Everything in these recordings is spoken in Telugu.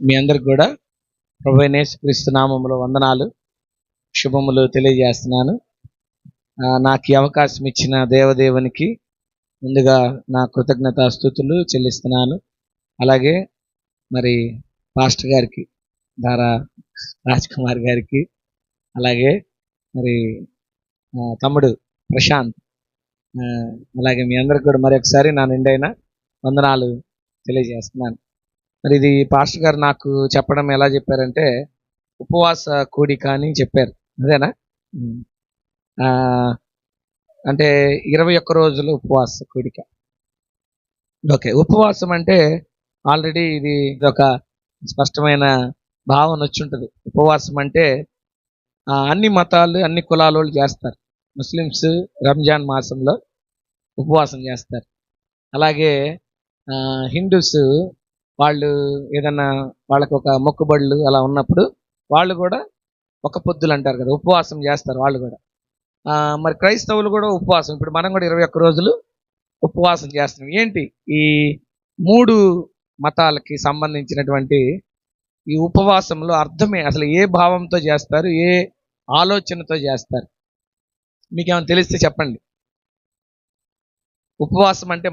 మీ అందరికి కూడా ప్రభువైన యేసుక్రీస్తు నామములో వందనాలు, శుభములు తెలియజేస్తున్నాను. నాకు ఈ అవకాశం ఇచ్చిన దేవదేవునికి ముందుగా నా కృతజ్ఞతాస్తుతులు చెల్లిస్తున్నాను. అలాగే మరి పాస్టర్ గారికి, దారా రాజ్ కుమార్ గారికి, అలాగే మరి తమ్ముడు ప్రశాంత్, అలాగే మీ అందరికి కూడా మరొకసారి నా నిండైన వందనాలు తెలియజేస్తున్నాను. మరి ఇది పాస్టర్ గారు నాకు చెప్పడం ఎలా చెప్పారంటే, ఉపవాస కూడిక అని చెప్పారు. అదేనా? అంటే 21 రోజులు ఉపవాస కూడిక. ఓకే, ఉపవాసం అంటే ఆల్రెడీ ఇది ఒక స్పష్టమైన భావన వచ్చి ఉంటుంది. ఉపవాసం అంటే అన్ని మతాలు, అన్ని కులాల వాళ్ళు చేస్తారు. ముస్లిమ్స్ రంజాన్ మాసంలో ఉపవాసం చేస్తారు. అలాగే హిందూస్ వాళ్ళు ఏదన్నా వాళ్ళకి ఒక మొక్కుబడులు అలా ఉన్నప్పుడు వాళ్ళు కూడా ఒక పొద్దులు అంటారు కదా, ఉపవాసం చేస్తారు వాళ్ళు కూడా. మరి క్రైస్తవులు కూడా ఉపవాసం, ఇప్పుడు మనం కూడా 21 రోజులు ఉపవాసం చేస్తున్నాం. ఏంటి ఈ 3 మతాలకి సంబంధించినటువంటి ఈ ఉపవాసంలో అర్థమే, అసలు ఏ భావంతో చేస్తారు, ఏ ఆలోచనతో చేస్తారు? మీకేమైనా తెలిస్తే చెప్పండి. ఉపవాసం అంటే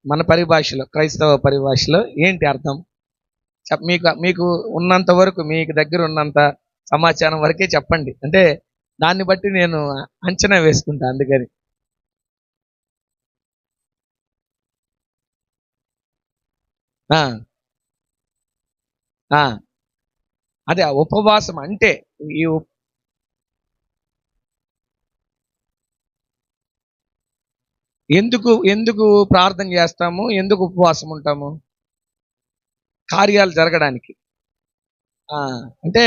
మన పరిభాషలో, క్రైస్తవ పరిభాషలో ఏంటి అర్థం? మీకు ఉన్నంత వరకు, మీకు దగ్గర ఉన్నంత సమాచారం వరకే చెప్పండి. అంటే దాన్ని బట్టి నేను అంచనా వేసుకుంటా. అందుకని అదే ఉపవాసం అంటే ఈ ఎందుకు ప్రార్థన చేస్తాము, ఎందుకు ఉపవాసం ఉంటాము? కార్యాలు జరగడానికి. అంటే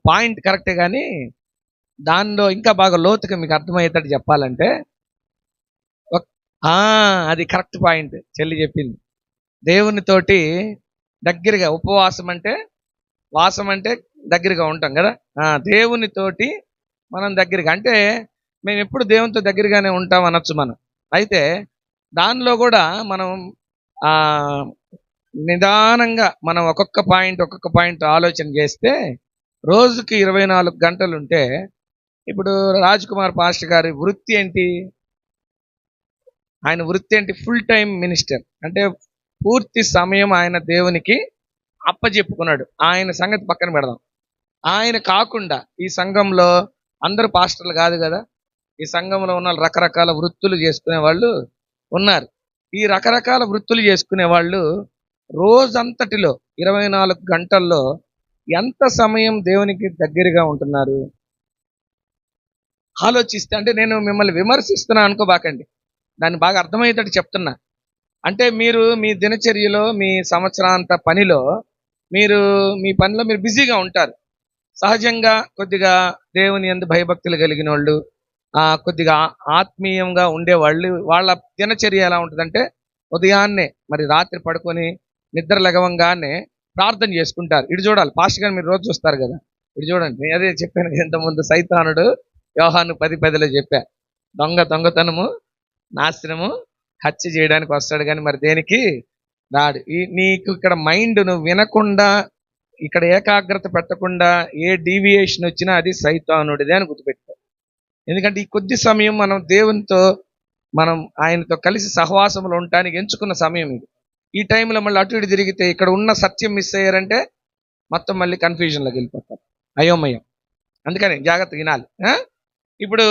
పాయింట్ కరెక్టే, కానీ దానిలో ఇంకా బాగా లోతుగా మీకు అర్థమయ్యేటట్టు చెప్పాలంటే, అది కరెక్ట్ పాయింట్ చెల్లి చెప్పింది. దేవునితోటి దగ్గరగా, ఉపవాసం అంటే, వాసం అంటే దగ్గరగా ఉంటాం కదా, దేవునితోటి మనం దగ్గరగా, అంటే మేము ఎప్పుడు దేవునితో దగ్గరగానే ఉంటాం అనొచ్చు మనం. అయితే దానిలో కూడా మనం నిదానంగా మనం ఒక్కొక్క పాయింట్ ఆలోచన చేస్తే, రోజుకి 24 గంటలు ఉంటే, ఇప్పుడు రాజ్ కుమార్ పాస్టర్ గారి వృత్తి ఏంటి? ఆయన వృత్తి ఏంటి? Full time minister. అంటే పూర్తి సమయం ఆయన దేవునికి అప్పచెప్పుకున్నాడు. ఆయన సంగతి పక్కన పెడదాం. ఆయన కాకుండా ఈ సంఘంలో అందరూ పాస్టర్లు కాదు కదా, ఈ సంఘంలో ఉన్న రకరకాల వృత్తులు చేసుకునే వాళ్ళు ఉన్నారు. ఈ రకరకాల వృత్తులు చేసుకునే వాళ్ళు రోజంతటిలో 24 గంటల్లో ఎంత సమయం దేవునికి దగ్గరగా ఉంటున్నారు? ఆలోచిస్తే, అంటే నేను మిమ్మల్ని విమర్శిస్తున్నా అనుకోబాకండి, దాన్ని బాగా అర్థమయ్యేటట్టు చెప్తున్నా. అంటే మీరు మీ దినచర్యలో, మీ సంవత్సరాంత పనిలో, మీ పనిలో మీరు బిజీగా ఉంటారు. సహజంగా కొద్దిగా దేవుని యందు భయభక్తులు కలిగిన వాళ్ళు, కొద్దిగా ఆత్మీయంగా ఉండేవాళ్ళు, వాళ్ళ దినచర్య ఎలా ఉంటుందంటే, ఉదయాన్నే మరి రాత్రి పడుకొని నిద్ర లెగవంగానే ప్రార్థన చేసుకుంటారు. ఇటు చూడాలి, పాస్టర్ గారు మీరు రోజు చూస్తారు కదా, ఇటు చూడండి. అదే చెప్పాను ఇంతకుముందు, సైతానుడు యోహాను 10:10లో చెప్పా, దొంగతనము, నాశనము, హత్య చేయడానికి వస్తాడు, కానీ మరి దేనికి రాడు. నీకు ఇక్కడ మైండ్ నువ్వు వినకుండా, ఇక్కడ ఏకాగ్రత పెట్టకుండా ఏ డీవియేషన్ వచ్చినా అది సైతానుడిదే అని గుర్తుపెట్టుకో. ఎందుకంటే ఈ కొద్ది సమయం మనం దేవునితో, మనం ఆయనతో కలిసి సహవాసంలో ఉండటానికి ఎంచుకున్న సమయం ఇది. ఈ టైంలో మళ్ళీ అటు ఇటు తిరిగితే, ఇక్కడ ఉన్న సత్యం మిస్ అయ్యారంటే మొత్తం మళ్ళీ కన్ఫ్యూజన్లోకి వెళ్ళిపోతారు, అయోమయం. అందుకని జాగ్రత్త వినాలి. ఇప్పుడు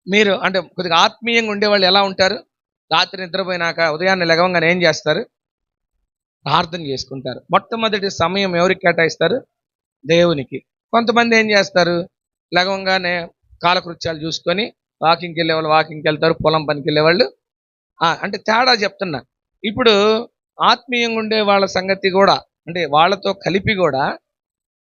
మీరు అంటే కొద్దిగా ఆత్మీయంగా ఉండేవాళ్ళు ఎలా ఉంటారు? రాత్రి నిద్రపోయినాక ఉదయాన్నే లెగవంగానే ఏం చేస్తారు? ప్రార్థన చేసుకుంటారు. మొట్టమొదటి సమయం ఎవరికి కేటాయిస్తారు? దేవునికి. కొంతమంది ఏం చేస్తారు? లెగవంగానే కాలకృత్యాలు చూసుకొని వాకింగ్కి వెళ్ళేవాళ్ళు వాకింగ్కి వెళ్తారు, పొలం పనికి వెళ్ళేవాళ్ళు. అంటే తేడా చెప్తున్నా. ఇప్పుడు ఆత్మీయంగా ఉండే వాళ్ళ సంగతి కూడా, అంటే వాళ్ళతో కలిపి కూడా,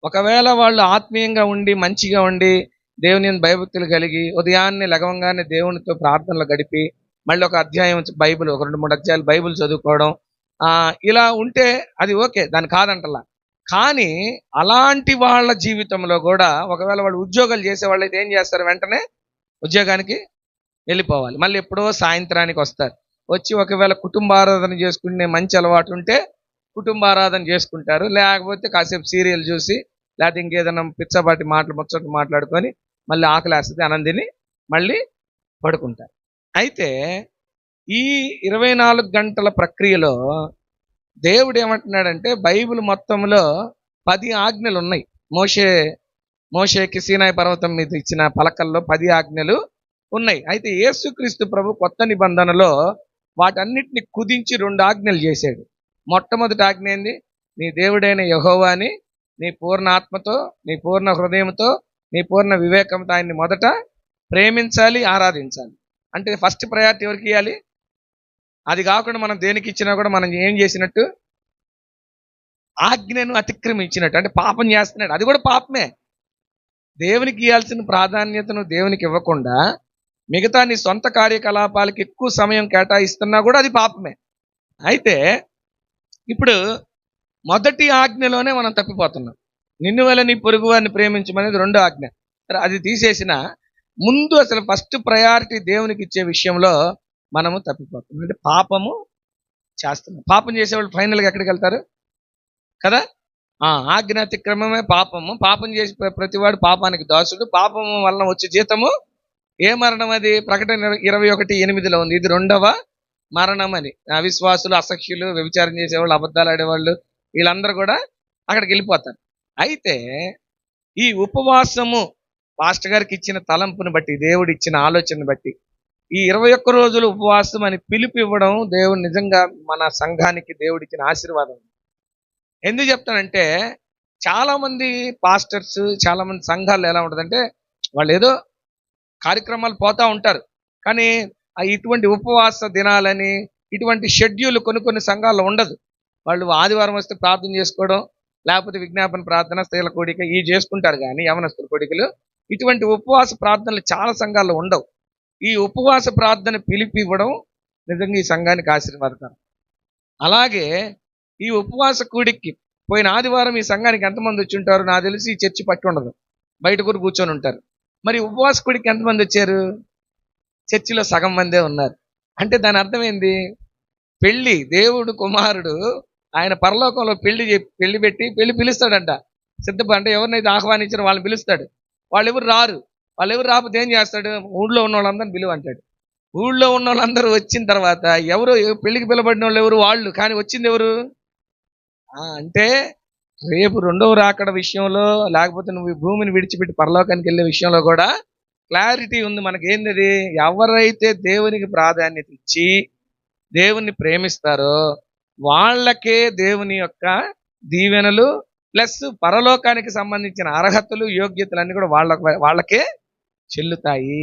ఒకవేళ వాళ్ళు ఆత్మీయంగా ఉండి మంచిగా ఉండి దేవుని భయభక్తులు కలిగి ఉదయాన్నే లెగవంగానే దేవునితో ప్రార్థనలు గడిపి మళ్ళీ ఒక అధ్యాయం బైబిల్, ఒక 2-3 అధ్యాయాలు బైబిల్ చదువుకోవడం, ఇలా ఉంటే అది ఓకే, దాని కాదంటలా. కానీ అలాంటి వాళ్ళ జీవితంలో కూడా, ఒకవేళ వాళ్ళు ఉద్యోగాలు చేసే వాళ్ళైతే ఏం చేస్తారు? వెంటనే ఉద్యోగానికి వెళ్ళిపోవాలి. మళ్ళీ ఎప్పుడో సాయంత్రానికి వస్తారు. వచ్చి ఒకవేళ కుటుంబారాధన చేసుకునే మంచి అలవాటు ఉంటే కుటుంబారాధన చేసుకుంటారు, లేకపోతే కాసేపు సీరియల్ చూసి, లేకపోతే ఇంకేదైనా పిచ్చబాటి ముచ్చట్లు మాట్లాడుకొని మళ్ళీ ఆకలేస్తుంది అన్నం తిని మళ్ళీ పడుకుంటారు. అయితే ఈ 24 గంటల ప్రక్రియలో దేవుడు ఏమంటున్నాడంటే, బైబిల్ మొత్తంలో 10 ఆజ్ఞలు ఉన్నాయి. మోషేకి సీనాయి పర్వతం మీద ఇచ్చిన పలకల్లో 10 ఆజ్ఞలు ఉన్నాయి. అయితే యేసుక్రీస్తు ప్రభు కొత్త నిబంధనలో వాటన్నిటిని కుదించి 2 ఆజ్ఞలు చేశాడు. మొట్టమొదటి ఆజ్ఞ ఏంది? నీ దేవుడైన యెహోవాని నీ పూర్ణ ఆత్మతో, నీ పూర్ణ హృదయంతో, నీ పూర్ణ వివేకంతో ఆయన్ని మొదట ప్రేమించాలి, ఆరాధించాలి. అంటే ఫస్ట్ ప్రయారిటీ ఎవరికి ఇవ్వాలి? అది కాకుండా మనం దేనికి ఇచ్చినా కూడా మనం ఏం చేసినట్టు? ఆజ్ఞను అతిక్రమించినట్టు, అంటే పాపం చేస్తున్నాడు. అది కూడా పాపమే. దేవునికి ఇవ్వాల్సిన ప్రాధాన్యతను దేవునికి ఇవ్వకుండా మిగతా నీ సొంత కార్యకలాపాలకి ఎక్కువ సమయం కేటాయిస్తున్నా కూడా అది పాపమే. అయితే ఇప్పుడు మొదటి ఆజ్ఞలోనే మనం తప్పిపోతున్నాం. నిన్ను వల్ల నీ పొరుగు వారిని ప్రేమించమనేది 2వ ఆజ్ఞ. అది తీసేసిన ముందు అసలు ఫస్ట్ ప్రయారిటీ దేవునికి ఇచ్చే విషయంలో మనము తప్పిపోతున్నాం. అంటే పాపము చేస్తున్నాం. పాపం చేసేవాళ్ళు ఫైనల్గా ఎక్కడికి వెళ్తారు కదా? ఆజ్ఞ అతిక్రమమే పాపము. పాపం చేసి ప్రతివాడు పాపానికి దాసుడు. పాపము వలన వచ్చే జీతము ఏ మరణం? అది ప్రకటన 21:8 ఉంది. ఇది 2వ మరణం అని. అవిశ్వాసులు, అసఖ్యులు, వ్యభిచారం చేసేవాళ్ళు, అబద్ధాలు ఆడేవాళ్ళు, వీళ్ళందరూ కూడా అక్కడికి వెళ్ళిపోతారు. అయితే ఈ ఉపవాసము పాస్టర్ గారికి ఇచ్చిన తలంపుని బట్టి, దేవుడు ఇచ్చిన ఆలోచనని బట్టి ఈ 21 రోజులు ఉపవాసం అని పిలుపు ఇవ్వడం దేవుడు నిజంగా మన సంఘానికి దేవుడిచ్చిన ఆశీర్వాదం. ఎందుకు చెప్తానంటే, చాలా మంది పాస్టర్స్, చాలా మంది సంఘాల్లో ఎలా ఉంటుందంటే, వాళ్ళు ఏదో కార్యక్రమాలు పోతా ఉంటారు, కానీ ఇటువంటి ఉపవాస దినాలని ఇటువంటి షెడ్యూల్ కొన్ని సంఘాల్లో ఉండదు. వాళ్ళు ఆదివారం వస్తే ప్రార్థన చేసుకోవడం, లేకపోతే విజ్ఞాపన ప్రార్థన, స్త్రీల కోడిక ఇవి చేసుకుంటారు. కానీ యవనస్తుల కోడికలు, ఇటువంటి ఉపవాస ప్రార్థనలు చాలా సంఘాల్లో ఉండవు. ఈ ఉపవాస ప్రార్థన పిలిపి ఇవ్వడం నిజంగా ఈ సంఘానికి ఆశీర్వాదకరం. అలాగే ఈ ఉపవాస కూడికి పోయిన ఆదివారం ఈ సంఘానికి ఎంతమంది వచ్చి ఉంటారు? నాకు తెలిసి ఈ చర్చి పట్టి ఉండదు, బయట కూడా కూర్చొని ఉంటారు. మరి ఉపవాస కూడికి ఎంతమంది వచ్చారు? చర్చిలో సగం మందే ఉన్నారు. అంటే దాని అర్థమైంది, పెళ్లి, దేవుడు కుమారుడు ఆయన పరలోకంలో పెళ్లి పెట్టి పిలుస్తాడంట. అంటే ఎవరినైతే ఆహ్వానించారో వాళ్ళని పిలుస్తాడు. వాళ్ళు ఎవరు రాకపోతే ఏం చేస్తాడు? ఊళ్ళో ఉన్న వాళ్ళందరినీ పిలువ అంటాడు. ఊళ్ళో ఉన్న వాళ్ళందరూ వచ్చిన తర్వాత ఎవరు పెళ్లికి పిలబడిన వాళ్ళు ఎవరు? వాళ్ళు. కానీ వచ్చింది ఎవరు? అంటే రేపు 2వ రాకడ విషయంలో, లేకపోతే నువ్వు ఈ భూమిని విడిచిపెట్టి పరలోకానికి వెళ్ళే విషయంలో కూడా క్లారిటీ ఉంది మనకి. ఏంది? ఎవరైతే దేవునికి ప్రాధాన్యత ఇచ్చి దేవుణ్ణి ప్రేమిస్తారో వాళ్ళకే దేవుని యొక్క దీవెనలు ప్లస్ పరలోకానికి సంబంధించిన అర్హతలు, యోగ్యతలు అన్ని కూడా వాళ్ళకే చెల్లుతాయి.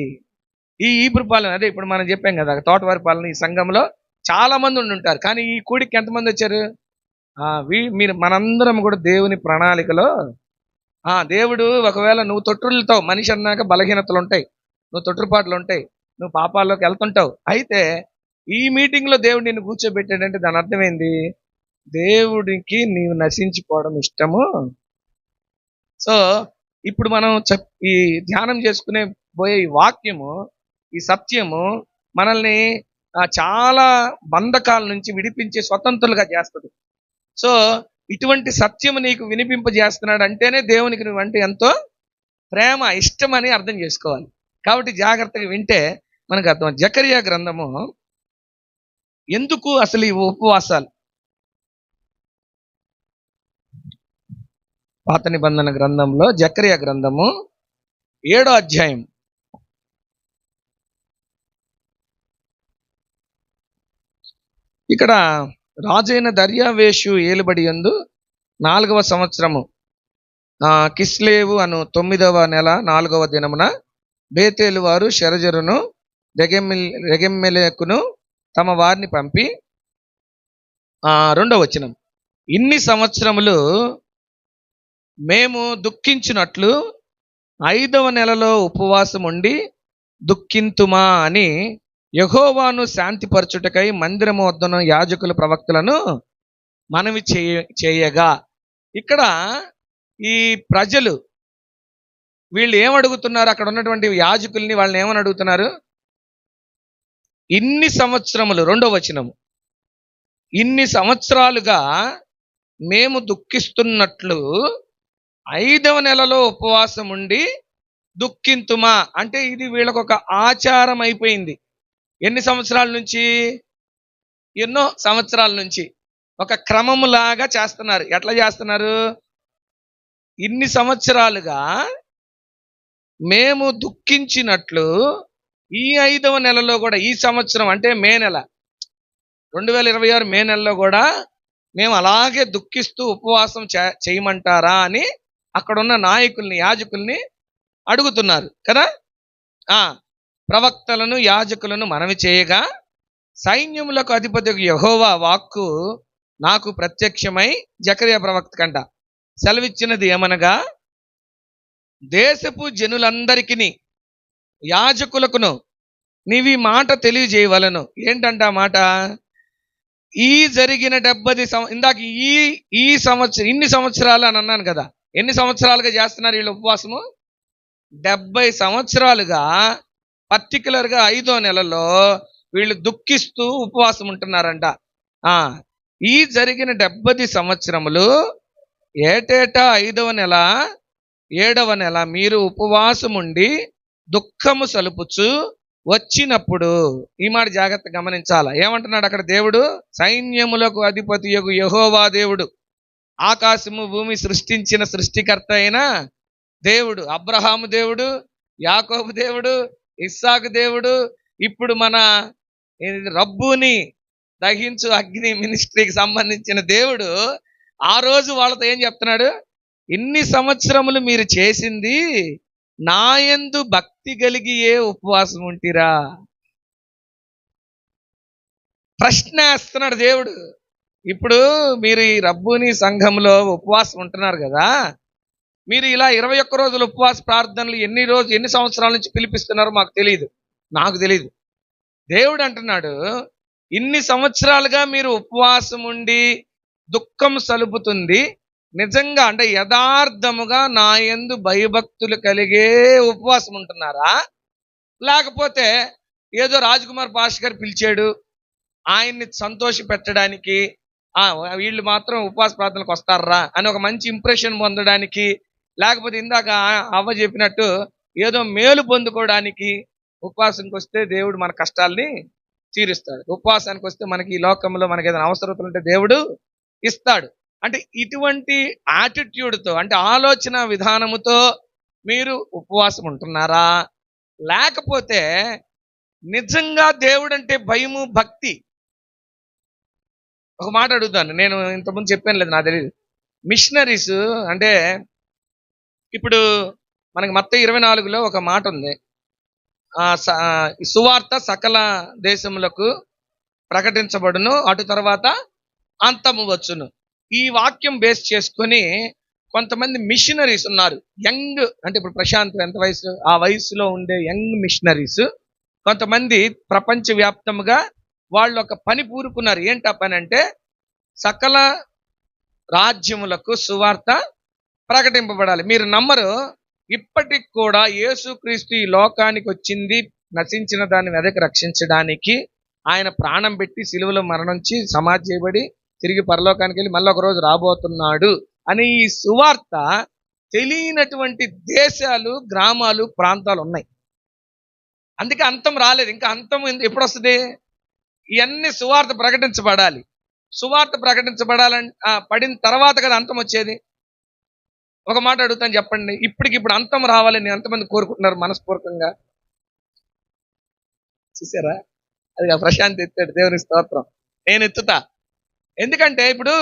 ఈ ఈపురపాలెం, అదే ఇప్పుడు మనం చెప్పాం కదా, తోటవారిపాలెం ఈ సంఘంలో చాలా మంది ఉంటారు. కానీ ఈ కూడికి ఎంతమంది వచ్చారు? మీరు మనందరం కూడా దేవుని ప్రణాళికలో, దేవుడు ఒకవేళ నువ్వు తొట్టులతో, మనిషి అన్నాక బలహీనతలు ఉంటాయి, నువ్వు తొట్టుపాట్లు ఉంటాయి, నువ్వు పాపాల్లోకి వెళ్తుంటావు. అయితే ఈ మీటింగ్లో దేవుడు నిన్ను కూర్చోబెట్టాడంటే దాని అర్థమైంది, దేవుడికి నీవు నశించిపోవడం ఇష్టము. సో ఇప్పుడు మనం ఈ ధ్యానం చేసుకునే పోయే ఈ వాక్యము, ఈ సత్యము మనల్ని చాలా బంధకాల నుంచి విడిపించే స్వతంత్రులుగా చేస్తుంది. సో ఇటువంటి సత్యము నీకు వినిపింపజేస్తున్నాడు అంటేనే దేవునికి నువ్వంటే ఎంతో ప్రేమ, ఇష్టమని అర్థం చేసుకోవాలి. కాబట్టి జాగ్రత్తగా వింటే మనకు అర్థం. జకరియా గ్రంథము ఎందుకు అసలు ఈ ఉపవాసాలు? పాత నిబంధన గ్రంథంలో జకరియా గ్రంథము 7వ అధ్యాయం ఇక్కడ రాజైన దర్యావేషు ఏలుబడి యందు 4వ సంవత్సరము కిస్లేవు అను 9వ నెల 4వ దినమున బేతేలు వారు షెరజరును రెగెమ్మెలెకును తమ వారిని పంపి, 2వ వచనం, ఇన్ని సంవత్సరములు మేము దుఃఖించినట్లు 5వ నెలలో ఉపవాసం ఉండి దుఃఖింతుమా అని యెహోవాను శాంతిపరచుటకై మందిరము వద్దను యాజకుల ప్రవక్తలను మనవి చేయగా, ఇక్కడ ఈ ప్రజలు వీళ్ళు ఏమడుగుతున్నారు? అక్కడ ఉన్నటువంటి యాజకుల్ని వాళ్ళని ఏమని అడుగుతున్నారు? ఇన్ని సంవత్సరములు, 2వ వచనము, ఇన్ని సంవత్సరాలుగా మేము దుఃఖిస్తున్నట్లు 5వ నెలలో ఉపవాసం ఉండి దుఃఖింతుమా. అంటే ఇది వీళ్ళకు ఒక ఆచారం అయిపోయింది. ఎన్ని సంవత్సరాల నుంచి? ఎన్నో సంవత్సరాల నుంచి ఒక క్రమములాగా చేస్తున్నారు. ఎట్లా చేస్తున్నారు? ఇన్ని సంవత్సరాలుగా మేము దుఃఖించినట్లు ఈ 5వ నెలలో కూడా, ఈ సంవత్సరం అంటే మే నెల 2026 మే నెలలో కూడా మేము అలాగే దుఃఖిస్తూ ఉపవాసం చేయమంటారా అని అక్కడున్న నాయకుల్ని, యాజకుల్ని అడుగుతున్నారు కదా. ప్రవక్తలను, యాజకులను మనవి చేయగా సైన్యములకు అధిపతి యెహోవా వాక్కు నాకు ప్రత్యక్షమై జకర్యా ప్రవక్త కంట సెలవిచ్చినది ఏమనగా, దేశపు జనులందరికీ యాజకులకును నీవి మాట తెలియజేయవలను. ఏంటంట ఆ మాట? ఈ జరిగిన 70 ఇందాక ఈ సంవత్సరం, ఇన్ని సంవత్సరాలు అని అన్నాను కదా. ఎన్ని సంవత్సరాలుగా చేస్తున్నారు వీళ్ళు ఉపవాసము? 70 సంవత్సరాలుగా పర్టికులర్గా 5వ నెలలో వీళ్ళు దుఃఖిస్తూ ఉపవాసం ఉంటున్నారంట. ఈ జరిగిన 70 సంవత్సరములు ఏటేటా 5వ నెల 7వ నెల మీరు ఉపవాసం ఉండి దుఃఖము సలుపుచు వచ్చినప్పుడు, ఈ మాట జాగ్రత్త గమనించాల. ఏమంటున్నాడు అక్కడ దేవుడు? సైన్యములకు అధిపతియగు యెహోవా దేవుడు, ఆకాశము భూమి సృష్టించిన సృష్టికర్త అయిన దేవుడు, అబ్రహాము దేవుడు, యాకోబు దేవుడు, ఇస్సాకు దేవుడు, ఇప్పుడు మన రబ్బుని దహించు అగ్ని మినిస్ట్రీకి సంబంధించిన దేవుడు ఆ రోజు వాళ్ళతో ఏం చెప్తున్నాడు? ఇన్ని సంవత్సరములు మీరు చేసింది నాయందు భక్తి కలిగి ఏ ఉపవాసం ఉంటిరా? ప్రశ్న వేస్తున్నాడు దేవుడు. ఇప్పుడు మీరు ఈ రబ్బుని సంఘంలో ఉపవాసం ఉంటున్నారు కదా, మీరు ఇలా 21 రోజులు ఉపవాస ప్రార్థనలు ఎన్ని సంవత్సరాల నుంచి పిలిపిస్తున్నారో మాకు తెలియదు, నాకు తెలియదు. దేవుడు అంటున్నాడు, ఇన్ని సంవత్సరాలుగా మీరు ఉపవాసం ఉండి దుఃఖం సలుపుతుంది నిజంగా అంటే యథార్థముగా నా యందు భయభక్తులు కలిగే ఉపవాసం ఉంటున్నారా? లేకపోతే ఏదో రాజ్కుమార్ పాస్టర్ గారు పిలిచాడు ఆయన్ని సంతోష పెట్టడానికి, వీళ్ళు మాత్రం ఉపవాస ప్రార్థనలకు వస్తారా అని ఒక మంచి ఇంప్రెషన్ పొందడానికి, లేకపోతే ఇందాక అవ్వ చెప్పినట్టు ఏదో మేలు పొందుకోవడానికి ఉపవాసానికి వస్తే దేవుడు మన కష్టాల్ని తీరుస్తాడు, ఉపవాసానికి వస్తే మనకి ఈ లోకంలో మనకి ఏదైనా అవసరతలు ఉంటే దేవుడు ఇస్తాడు. అంటే ఇటువంటి యాటిట్యూడ్తో, అంటే ఆలోచన విధానముతో మీరు ఉపవాసం ఉంటున్నారా? లేకపోతే నిజంగా దేవుడు అంటే భయము, భక్తి? ఒక మాట అడుగుతాను, నేను ఇంతకుముందు చెప్పాను లేదు నాకు తెలియదు. మిషనరీస్ అంటే ఇప్పుడు మనకి మత్తయి 24లో ఒక మాట ఉంది, సువార్త సకల దేశములకు ప్రకటించబడును, అటు తర్వాత అంతము వచ్చును. ఈ వాక్యం బేస్ చేసుకొని కొంతమంది మిషనరీస్ ఉన్నారు, యంగ్, అంటే ఇప్పుడు ప్రశాంత్ ఎంత వయసు, ఆ వయసులో ఉండే యంగ్ మిషనరీస్ కొంతమంది ప్రపంచవ్యాప్తంగా వాళ్ళు ఒక పని పూరుకున్నారు. ఏంటి ఆ పని అంటే, సకల రాజ్యములకు సువార్త ప్రకటింపబడాలి. మీరు నమ్మరు, ఇప్పటికి కూడా యేసుక్రీస్తు ఈ లోకానికి వచ్చింది నశించిన దాన్ని వెదకి రక్షించడానికి. ఆయన ప్రాణం పెట్టి సిలువలో మరణించి సమాధి చేయబడి తిరిగి పరలోకానికి వెళ్ళి మళ్ళీ ఒక రోజు రాబోతున్నాడు అని ఈ సువార్త తెలియనటువంటి దేశాలు, గ్రామాలు, ప్రాంతాలు ఉన్నాయి. అందుకే అంతం రాలేదు. ఇంకా అంతం ఎప్పుడు వస్తుంది? ఇవన్నీ సువార్త ప్రకటించబడాలి. సువార్త పడిన తర్వాత కదా అంతం వచ్చేది. ఒక మాట అడుగుతాను, చెప్పండి, ఇప్పటికిప్పుడు అంతం రావాలని ఎంతమంది కోరుకుంటున్నారు మనస్పూర్వకంగా? చూసారా? అది ప్రశాంత్ ఎత్తాడు, దేవుని స్తోత్రం. నేను ఎత్తుతా. ఎందుకంటే ఇప్పుడు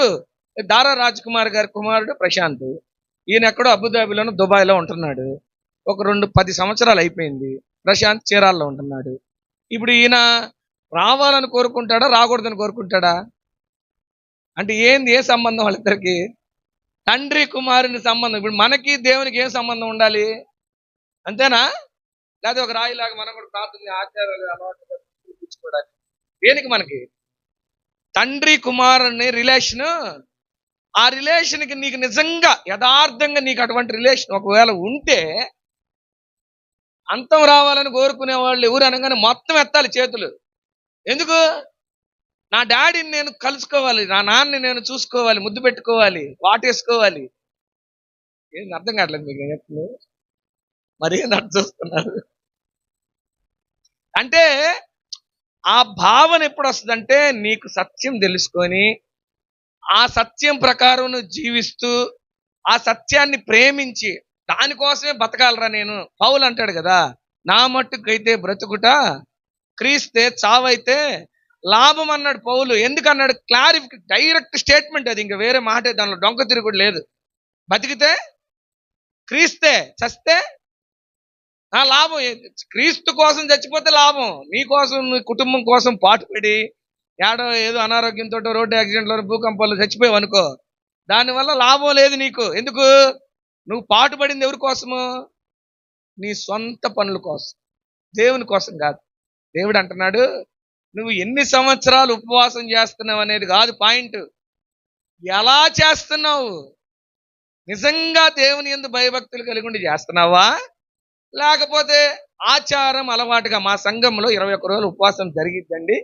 దారా రాజ్కుమార్ గారి కుమారుడు ప్రశాంత్, ఈయన ఎక్కడో అబుదాబిలోనూ దుబాయ్లో ఉంటున్నాడు. ఒక 10 సంవత్సరాలు అయిపోయింది. ప్రశాంత్ చీరాల్లో ఉంటున్నాడు. ఇప్పుడు ఈయన రావాలని కోరుకుంటాడా, రాకూడదని కోరుకుంటాడా? అంటే ఏ సంబంధం వాళ్ళిద్దరికి? తండ్రి కుమారుని సంబంధం. ఇప్పుడు మనకి దేవునికి ఏం సంబంధం ఉండాలి? అంతేనా? లేదా ఒక రాయిలాగా మనం కూడా ప్రార్థన ఆచారాలు అలవాటు చూపించుకోవడానికి? దేనికి మనకి? తండ్రి కుమారుని రిలేషను. ఆ రిలేషన్కి నీకు నిజంగా యథార్థంగా నీకు అటువంటి రిలేషన్ ఒకవేళ ఉంటే, అంతం రావాలని కోరుకునే వాళ్ళు ఎవరు అనగానే మొత్తం ఎత్తాలి చేతులు. ఎందుకు? నా డాడీని నేను కలుసుకోవాలి, నా నాన్నని నేను చూసుకోవాలి, ముద్దు పెట్టుకోవాలి, వాటేసుకోవాలి. ఏం అర్థం కావట్లేదు మీకు ఎప్పుడు? మరి ఏం అర్థం చూస్తున్నారు అంటే ఆ భావన ఎప్పుడు వస్తుందంటే నీకు సత్యం తెలుసుకొని ఆ సత్యం ప్రకారం నువ్వు జీవిస్తూ ఆ సత్యాన్ని ప్రేమించి దానికోసమే బతకాలరా నేను. పౌలు అంటాడు కదా, నా మట్టుకైతే బ్రతుకుట క్రీస్తే, చావైతే లాభం అన్నాడు పౌలు. ఎందుకన్నాడు? డైరెక్ట్ స్టేట్మెంట్ అది, ఇంకా వేరే మాటే, దానిలో డొంక తిరుగుడు లేదు. బతికితే క్రీస్తే, చస్తే లాభం. క్రీస్తు కోసం చచ్చిపోతే లాభం. నీ కోసం, నీ కుటుంబం కోసం పాటుపడి ఏదో అనారోగ్యంతో రోడ్డు యాక్సిడెంట్లో భూకంపాలు చచ్చిపోయావు అనుకో, దానివల్ల లాభం లేదు నీకు. ఎందుకు? నువ్వు పాటుపడింది ఎవరి కోసము? నీ సొంత పనుల కోసం, దేవుని కోసం కాదు. దేవుడు అంటున్నాడు, నువ్వు ఎన్ని సంవత్సరాలు ఉపవాసం చేస్తున్నావు అనేది కాదు పాయింట్, ఎలా చేస్తున్నావు. నిజంగా దేవుని యందు భయభక్తులు కలిగి ఉండి చేస్తున్నావా, లేకపోతే ఆచారం అలవాటుగా మా సంఘంలో 21 రోజులు ఉపవాసం జరిగిద్దండి,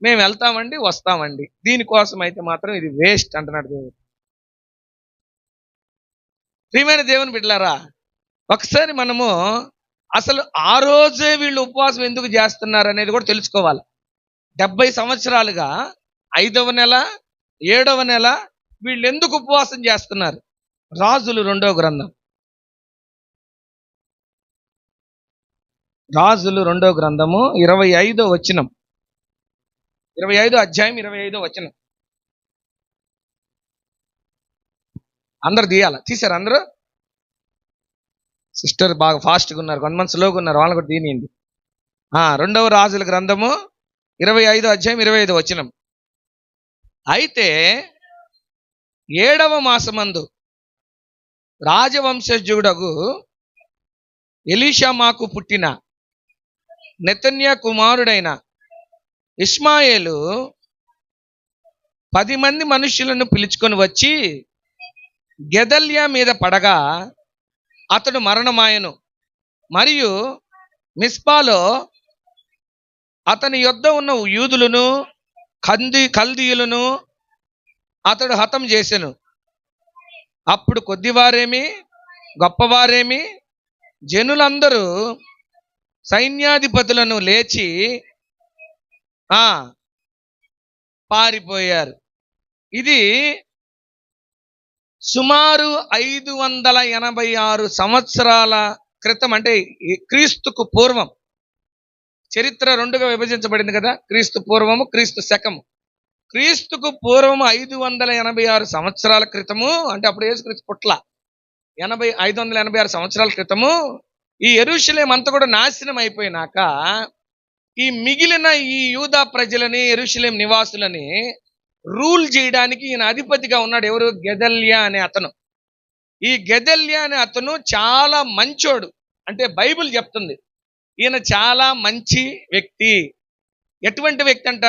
మేము వెళ్తామండి వస్తామండి, దీనికోసం అయితే మాత్రం ఇది వేస్ట్ అంటున్నాడు దేవుడు. ప్రియమైన దేవుని బిడ్డలారా, ఒకసారి మనము అసలు ఆ రోజే వీళ్ళు ఉపవాసం ఎందుకు చేస్తున్నారు అనేది కూడా తెలుసుకోవాలి. 70 సంవత్సరాలుగా 5వ నెల 7వ నెల వీళ్ళు ఎందుకు ఉపవాసం చేస్తున్నారు? రాజులు 2వ గ్రంథం, రాజులు 2వ గ్రంథము 25వ వచనం, 25వ అధ్యాయం 25వ వచనం. అందరు తీయాల, తీశారు అందరూ? సిస్టర్ బాగా ఫాస్ట్గా ఉన్నారు, కొంతమంది స్లోగా ఉన్నారు, వాళ్ళని కూడా తీనియండి. 2వ రాజుల గ్రంథము 25వ అధ్యాయం 25వ వచనం. అయితే 7వ మాసమందు రాజవంశజుడగు ఎలీషామాకు పుట్టిన నెతన్యా కుమారుడైన ఇష్మాయేలు 10 మంది మనుష్యులను పిలుచుకొని వచ్చి గెదల్యా మీద పడగా అతడు మరణమాయను. మరియు మిస్పాలో అతని యొద్ద ఉన్న యూదులను కల్దీయులను అతడు హతం చేసెను. అప్పుడు కొద్దివారేమి గొప్పవారేమి జనులందరూ సైన్యాధిపతులను లేచి పారిపోయారు. ఇది సుమారు 586 సంవత్సరాల క్రితం, అంటే క్రీస్తుకు పూర్వం. చరిత్ర 2గా విభజించబడింది కదా, క్రీస్తు పూర్వము, క్రీస్తు శకము. క్రీస్తుకు పూర్వము 586 సంవత్సరాల క్రితము, అంటే అప్పుడు యేసుక్రీస్తు పుట్ల 586 సంవత్సరాల క్రితము ఈ యెరూషలేం అంతా కూడా నాశనం అయిపోయినాక ఈ మిగిలిన ఈ యూదా ప్రజలని, యెరూషలేం నివాసులని రూల్ చేయడానికి ఈయన అధిపతిగా ఉన్నాడు. ఎవరు? గెదల్యా అనే అతను. ఈ గెదల్యా అనే అతను చాలా మంచోడు, అంటే బైబిల్ చెప్తుంది ఈయన చాలా మంచి వ్యక్తి. ఎటువంటి వ్యక్తి అంట?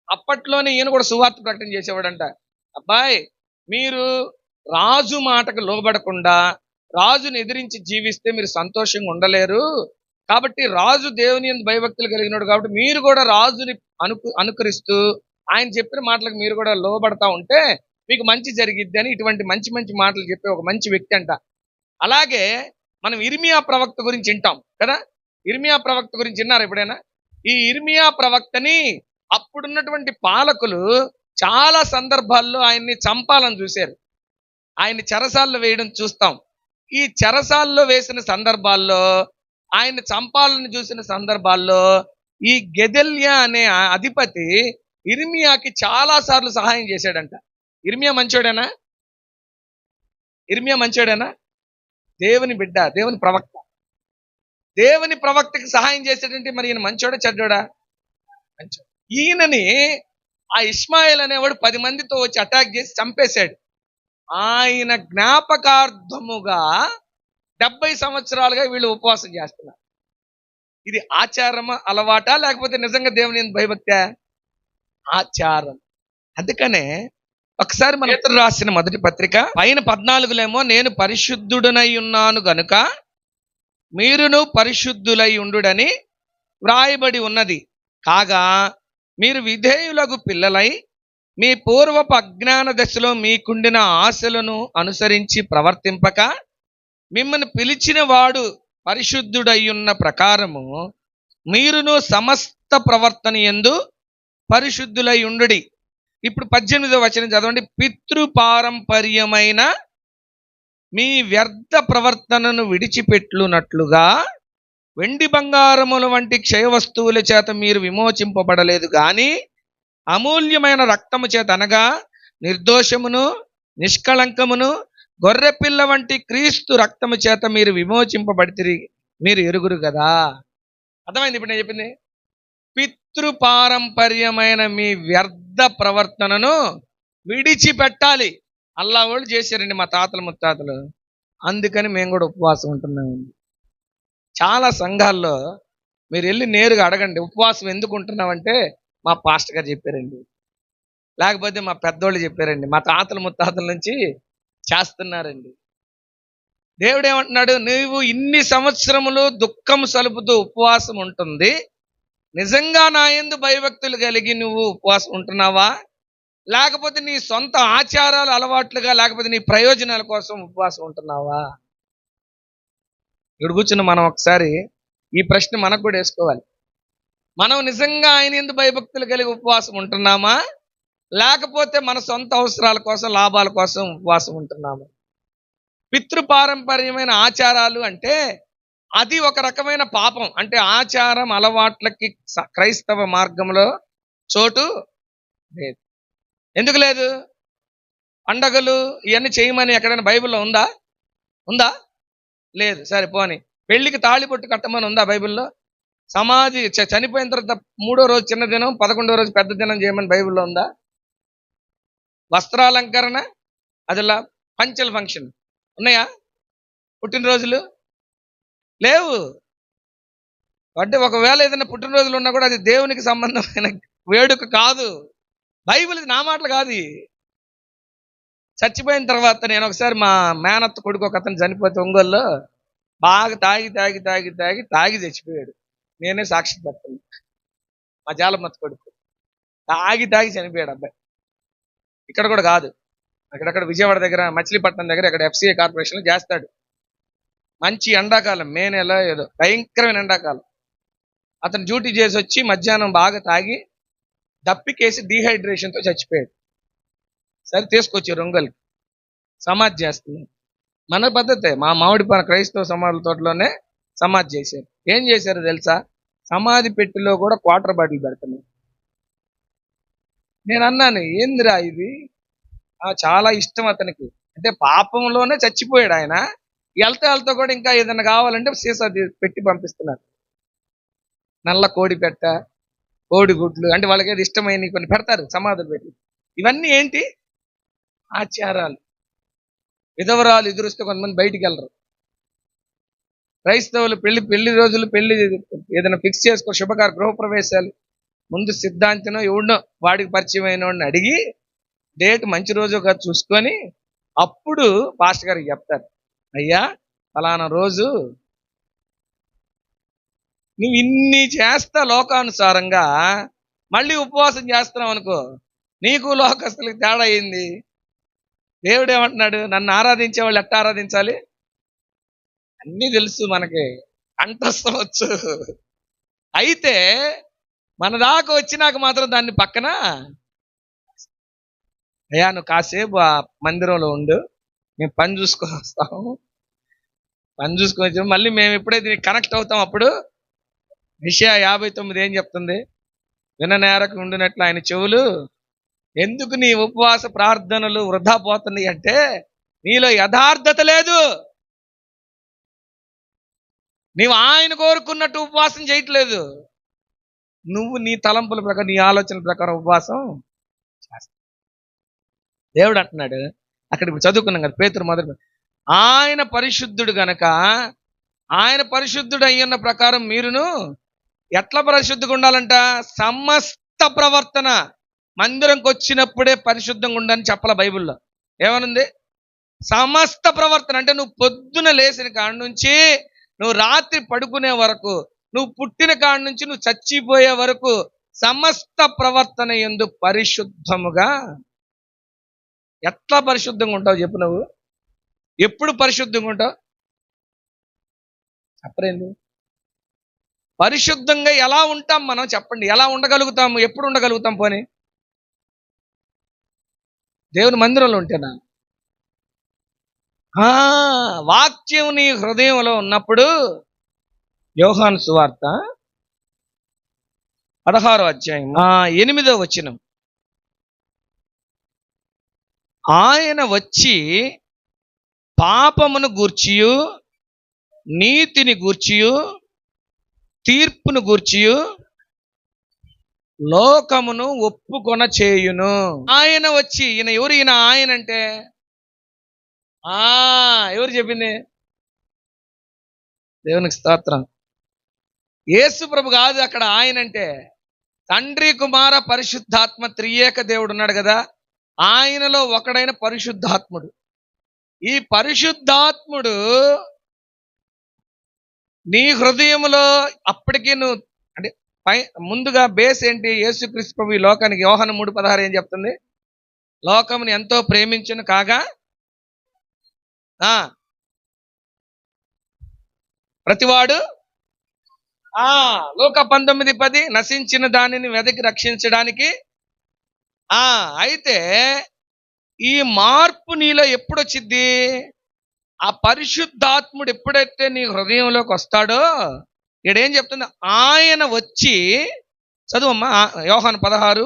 అప్పట్లోనే ఈయన కూడా సువార్త ప్రకటన చేసేవాడంట. అబ్బాయి, మీరు రాజు మాటకు లోబడకుండా రాజుని ఎదిరించి జీవిస్తే మీరు సంతోషంగా ఉండలేరు. కాబట్టి రాజు దేవుని యందు భయభక్తులు కలిగినాడు, కాబట్టి మీరు కూడా రాజుని అనుకరిస్తూ ఆయన చెప్పిన మాటలకు మీరు కూడా లోబడతా ఉంటే మీకు మంచి జరిగిద్ది అని ఇటువంటి మంచి మంచి మాటలు చెప్పే ఒక మంచి వ్యక్తి అంట. అలాగే మనం ఇర్మియా ప్రవక్త గురించి వింటాం కదా. ఇర్మియా ప్రవక్త గురించి విన్నారు ఎప్పుడైనా? ఈ ఇర్మియా ప్రవక్తని అప్పుడున్నటువంటి పాలకులు చాలా సందర్భాల్లో ఆయన్ని చంపాలని చూశారు. ఆయన్ని చెరసాల్లో వేయడం చూస్తాం. ఈ చెరసాల్లో వేసిన సందర్భాల్లో, ఆయన్ని చంపాలని చూసిన సందర్భాల్లో ఈ గెదల్యా అనే అధిపతి ఇర్మియాకి చాలా సార్లు సహాయం చేశాడంట. ఇర్మియా మంచోడేనా? ఇర్మియా మంచోడేనా? దేవుని బిడ్డ, దేవుని ప్రవక్త. దేవుని ప్రవక్తకి సహాయం చేసేటంటే మరి ఈయన మంచోడా చెడ్డోడా? మంచోడు. ఈయనని ఆ ఇష్మాయేల్ అనేవాడు 10 మందితో వచ్చి అటాక్ చేసి చంపేశాడు. ఆయన జ్ఞాపకార్థముగా 70 సంవత్సరాలుగా వీళ్ళు ఉపవాసం చేస్తున్నారు. ఇది ఆచారమా, అలవాటా, లేకపోతే నిజంగా దేవుని యందు భయభక్తా? ఆచారం. అందుకనే ఒకసారి మన పేతురు రాసిన మొదటి పత్రిక పైన 14 నేను పరిశుద్ధుడనై ఉన్నాను గనుక మీరును పరిశుద్ధులై ఉండుడని వ్రాయబడి ఉన్నది. కాగా మీరు విధేయులకు పిల్లలై మీ పూర్వపు అజ్ఞాన దశలో మీకుండిన ఆశలను అనుసరించి ప్రవర్తింపక మిమ్మల్ని పిలిచిన వాడు పరిశుద్ధుడయ్యున్న ప్రకారము మీరును సమస్త ప్రవర్తన యందు పరిశుద్ధులై ఉండుడి. ఇప్పుడు 18వ వచనం చదవండి. పితృపారంపర్యమైన మీ వ్యర్థ ప్రవర్తనను విడిచిపెట్టునట్లుగా వెండి బంగారముల వంటి క్షయ వస్తువుల చేత మీరు విమోచింపబడలేదు గాని అమూల్యమైన రక్తము చేత, అనగా నిర్దోషమును నిష్కళంకమును గొర్రెపిల్ల వంటి క్రీస్తు రక్తము చేత మీరు విమోచింపబడితిరి, మీరు ఎరుగురు కదా. అర్థమైంది ఇప్పుడు నేను చెప్పింది? పితృపారంపర్యమైన మీ వ్యర్థ ప్రవర్తనను విడిచిపెట్టాలి. అల్లా వాళ్ళు చేశారండి మా తాతలు ముత్తాతలు, అందుకని మేము కూడా ఉపవాసం ఉంటున్నామండి. చాలా సంఘాల్లో మీరు వెళ్ళి నేరుగా అడగండి, ఉపవాసం ఎందుకు ఉంటున్నామంటే మా పాస్టర్ గారు చెప్పారండి, లేకపోతే మా పెద్దోళ్ళు చెప్పారండి, మా తాతల ముత్తాతల నుంచి చేస్తున్నారండి. దేవుడు ఏమంటున్నాడు? నువ్వు ఇన్ని సంవత్సరములు దుఃఖం సలుపుతూ ఉపవాసం ఉంటుంది, నిజంగా నా యందు భయభక్తులు కలిగి నువ్వు ఉపవాసం ఉంటున్నావా, లేకపోతే నీ సొంత ఆచారాలు అలవాట్లుగా, లేకపోతే నీ ప్రయోజనాల కోసం ఉపవాసం ఉంటున్నావా? ఇక్కడ కూర్చున్న మనం ఒకసారి ఈ ప్రశ్న మనకు కూడా వేసుకోవాలి. మనం నిజంగా ఆయన యందు భయభక్తులు కలిగి ఉపవాసం ఉంటున్నామా, లేకపోతే మన సొంత అవసరాల కోసం, లాభాల కోసం ఉపవాసం ఉంటున్నామా? పితృపారంపర్యమైన ఆచారాలు అంటే అది ఒక రకమైన పాపం. అంటే ఆచారం అలవాట్లకి క్రైస్తవ మార్గంలో చోటు లేదు. ఎందుకు లేదు? పండగలు ఇవన్నీ చేయమని ఎక్కడైనా బైబిల్లో ఉందా? ఉందా? లేదు. సరే పోని. పెళ్లికి తాళిబొట్టు కట్టమని ఉందా బైబిల్లో? సమాధి చనిపోయిన తర్వాత 3వ రోజు చిన్న దినం, 11వ రోజు పెద్ద దినం చేయమని బైబిల్లో ఉందా? వస్త్రాలంకరణ, అదిలా పంచల్ ఫంక్షన్ ఉన్నాయా? పుట్టినరోజులు లేవు. అంటే ఒకవేళ ఏదైనా పుట్టినరోజులు ఉన్నా కూడా అది దేవునికి సంబంధమైన వేడుక కాదు. బైబిల్ నా మాటలు కాదు. చచ్చిపోయిన తర్వాత నేను ఒకసారి మా మేనత్త కొడుకు ఒక అతను చనిపోతే ఒంగోలులో బాగా తాగి తాగి తాగి తాగి తాగి చచ్చిపోయాడు. నేనే సాక్షి పడుతుంది. మా జాలమత్త కొడుకు తాగి తాగి చనిపోయాడు అబ్బాయి. ఇక్కడ కూడా కాదు, అక్కడక్కడ విజయవాడ దగ్గర మచిలీపట్నం దగ్గర ఇక్కడ FCA కార్పొరేషన్లో చేస్తాడు. మంచి ఎండాకాలం, మే నెల ఏదో భయంకరమైన ఎండాకాలం. అతను డ్యూటీ చేసి వచ్చి మధ్యాహ్నం బాగా తాగి దప్పికేసి డీహైడ్రేషన్తో చచ్చిపోయాడు. సరే తీసుకొచ్చారు ఒంగోలుకి, సమాధి చేస్తున్నారు. మన పద్ధతే, మా మామిడిపన క్రైస్తవ సమాధుల తోటలోనే సమాధి చేశారు. ఏం చేశారు తెలుసా? సమాధి పెట్టిలో కూడా క్వార్టర్ బాటిల్ పెడుతున్నారు. నేను అన్నాను, ఏందిరా ఇది? చాలా ఇష్టం అతనికి, అంటే పాపంలోనే చచ్చిపోయాడు ఆయన. వెళ్తా కూడా ఇంకా ఏదైనా కావాలంటే సీసా పెట్టి పంపిస్తున్నారు. నల్ల కోడి పెట్ట, కోడి గుడ్లు, అంటే వాళ్ళకి ఏది ఇష్టమైన కొన్ని పెడతారు సమాధులు పెట్టి. ఇవన్నీ ఏంటి? ఆచారాలు. విధవరాలు ఎదురుస్తే కొంతమంది బయటికి వెళ్ళరు. క్రైస్తవులు పెళ్లి రోజులు, పెళ్లి ఏదైనా ఫిక్స్ చేసుకో, శుభకార్య గృహప్రవేశాలు, ముందు సిద్ధాంతనో ఎవడో వాడికి పరిచయం అయిన వాడిని అడిగి డేట్ మంచి రోజుగా చూసుకొని అప్పుడు పాస్టర్ గారికి చెప్తారు, అయ్యా ఫలానా రోజు నువ్వు ఇన్ని చేస్తా లోకానుసారంగా, మళ్ళీ ఉపవాసం చేస్తున్నావు అనుకో, నీకు లోకస్తులకి తేడా అయింది. దేవుడు ఏమంటున్నాడు? నన్ను ఆరాధించే వాళ్ళు ఎట్లా ఆరాధించాలి? అన్నీ తెలుసు మనకి, కంఠస్థం వచ్చు. అయితే మన దాకా వచ్చినాక మాత్రం దాన్ని పక్కన, అయ్యా నువ్వు కాసేపు ఆ మందిరంలో ఉండు, మేము పని చూసుకొని వస్తాము. పని చూసుకొని వచ్చాము, మళ్ళీ మేము ఎప్పుడైతే కనెక్ట్ అవుతాం అప్పుడు యెషయా 59 ఏం చెప్తుంది? విననేరకు ఉండినట్లు ఆయన చెవులు. ఎందుకు నీ ఉపవాస ప్రార్థనలు వృధా పోతున్నాయి అంటే నీలో యథార్థత లేదు. నీవు ఆయన కోరుకున్నట్టు ఉపవాసం చేయట్లేదు. నువ్వు నీ తలంపుల ప్రకారం, నీ ఆలోచనల ప్రకారం ఉపవాసం చేస్తావు. దేవుడు అంటున్నాడు అక్కడ, ఇప్పుడు చదువుకున్నాం కదా పేతురు మొదటి, ఆయన పరిశుద్ధుడు గనక ఆయన పరిశుద్ధుడు అయ్యున్న ప్రకారం మీరును ఎట్లా పరిశుద్ధంగా ఉండాలంట? సమస్త ప్రవర్తన. మందిరంకి వచ్చినప్పుడే పరిశుద్ధంగా ఉండని చెప్పాల బైబిల్లో. ఏమనుంది? సమస్త ప్రవర్తన. అంటే నువ్వు పొద్దున లేచిన కాడ నుంచి నువ్వు రాత్రి పడుకునే వరకు, నువ్వు పుట్టిన కాడ నుంచి నువ్వు చచ్చిపోయే వరకు సమస్త ప్రవర్తన యందు పరిశుద్ధముగా. ఎట్లా పరిశుద్ధంగా ఉంటావు చెప్పు నువ్వు? ఎప్పుడు పరిశుద్ధంగా ఉంటావు చెప్పరేంది? పరిశుద్ధంగా ఎలా ఉంటాం మనం చెప్పండి? ఎలా ఉండగలుగుతాము? ఎప్పుడు ఉండగలుగుతాం? పోనీ దేవుని మందిరంలో ఉంటేనా? వాక్యం నీ హృదయంలో ఉన్నప్పుడు. యోహాను సువార్త 16వ అధ్యాయం 8వ వచనం. ఆయన వచ్చి పాపమును గూర్చియు నీతిని గూర్చియు తీర్పును గూర్చియు లోకమును ఒప్పుకొన చేయును. ఆయన వచ్చి, ఈయన ఎవరు? ఈయన ఆయన అంటే ఎవరు చెప్పింది? దేవునికి స్తోత్రం. యేసు ప్రభు కాదు అక్కడ ఆయన అంటే. తండ్రి కుమార పరిశుద్ధాత్మ త్రియేక దేవుడు ఉన్నాడు కదా, ఆయనలో ఒకడైన పరిశుద్ధాత్ముడు. ఈ పరిశుద్ధాత్ముడు నీ హృదయంలో అప్పటికి నువ్వు అంటే ముందుగా బేస్ ఏంటి? యేసుక్రీస్తు ప్రభు ఈ లోకానికి యోహాను 3:16 ఏం చెప్తుంది? లోకముని ఎంతో ప్రేమించును కాగా ప్రతివాడు లోక 19:10 నశించిన దానిని వెదకి రక్షించడానికి. అయితే ఈ మార్పు నీలో ఎప్పుడు వచ్చింది? ఆ పరిశుద్ధాత్ముడు ఎప్పుడైతే నీ హృదయంలోకి వస్తాడో, ఇక్కడేం చెప్తుంది? ఆయన వచ్చి, చదువమ్మా యోహాను 16.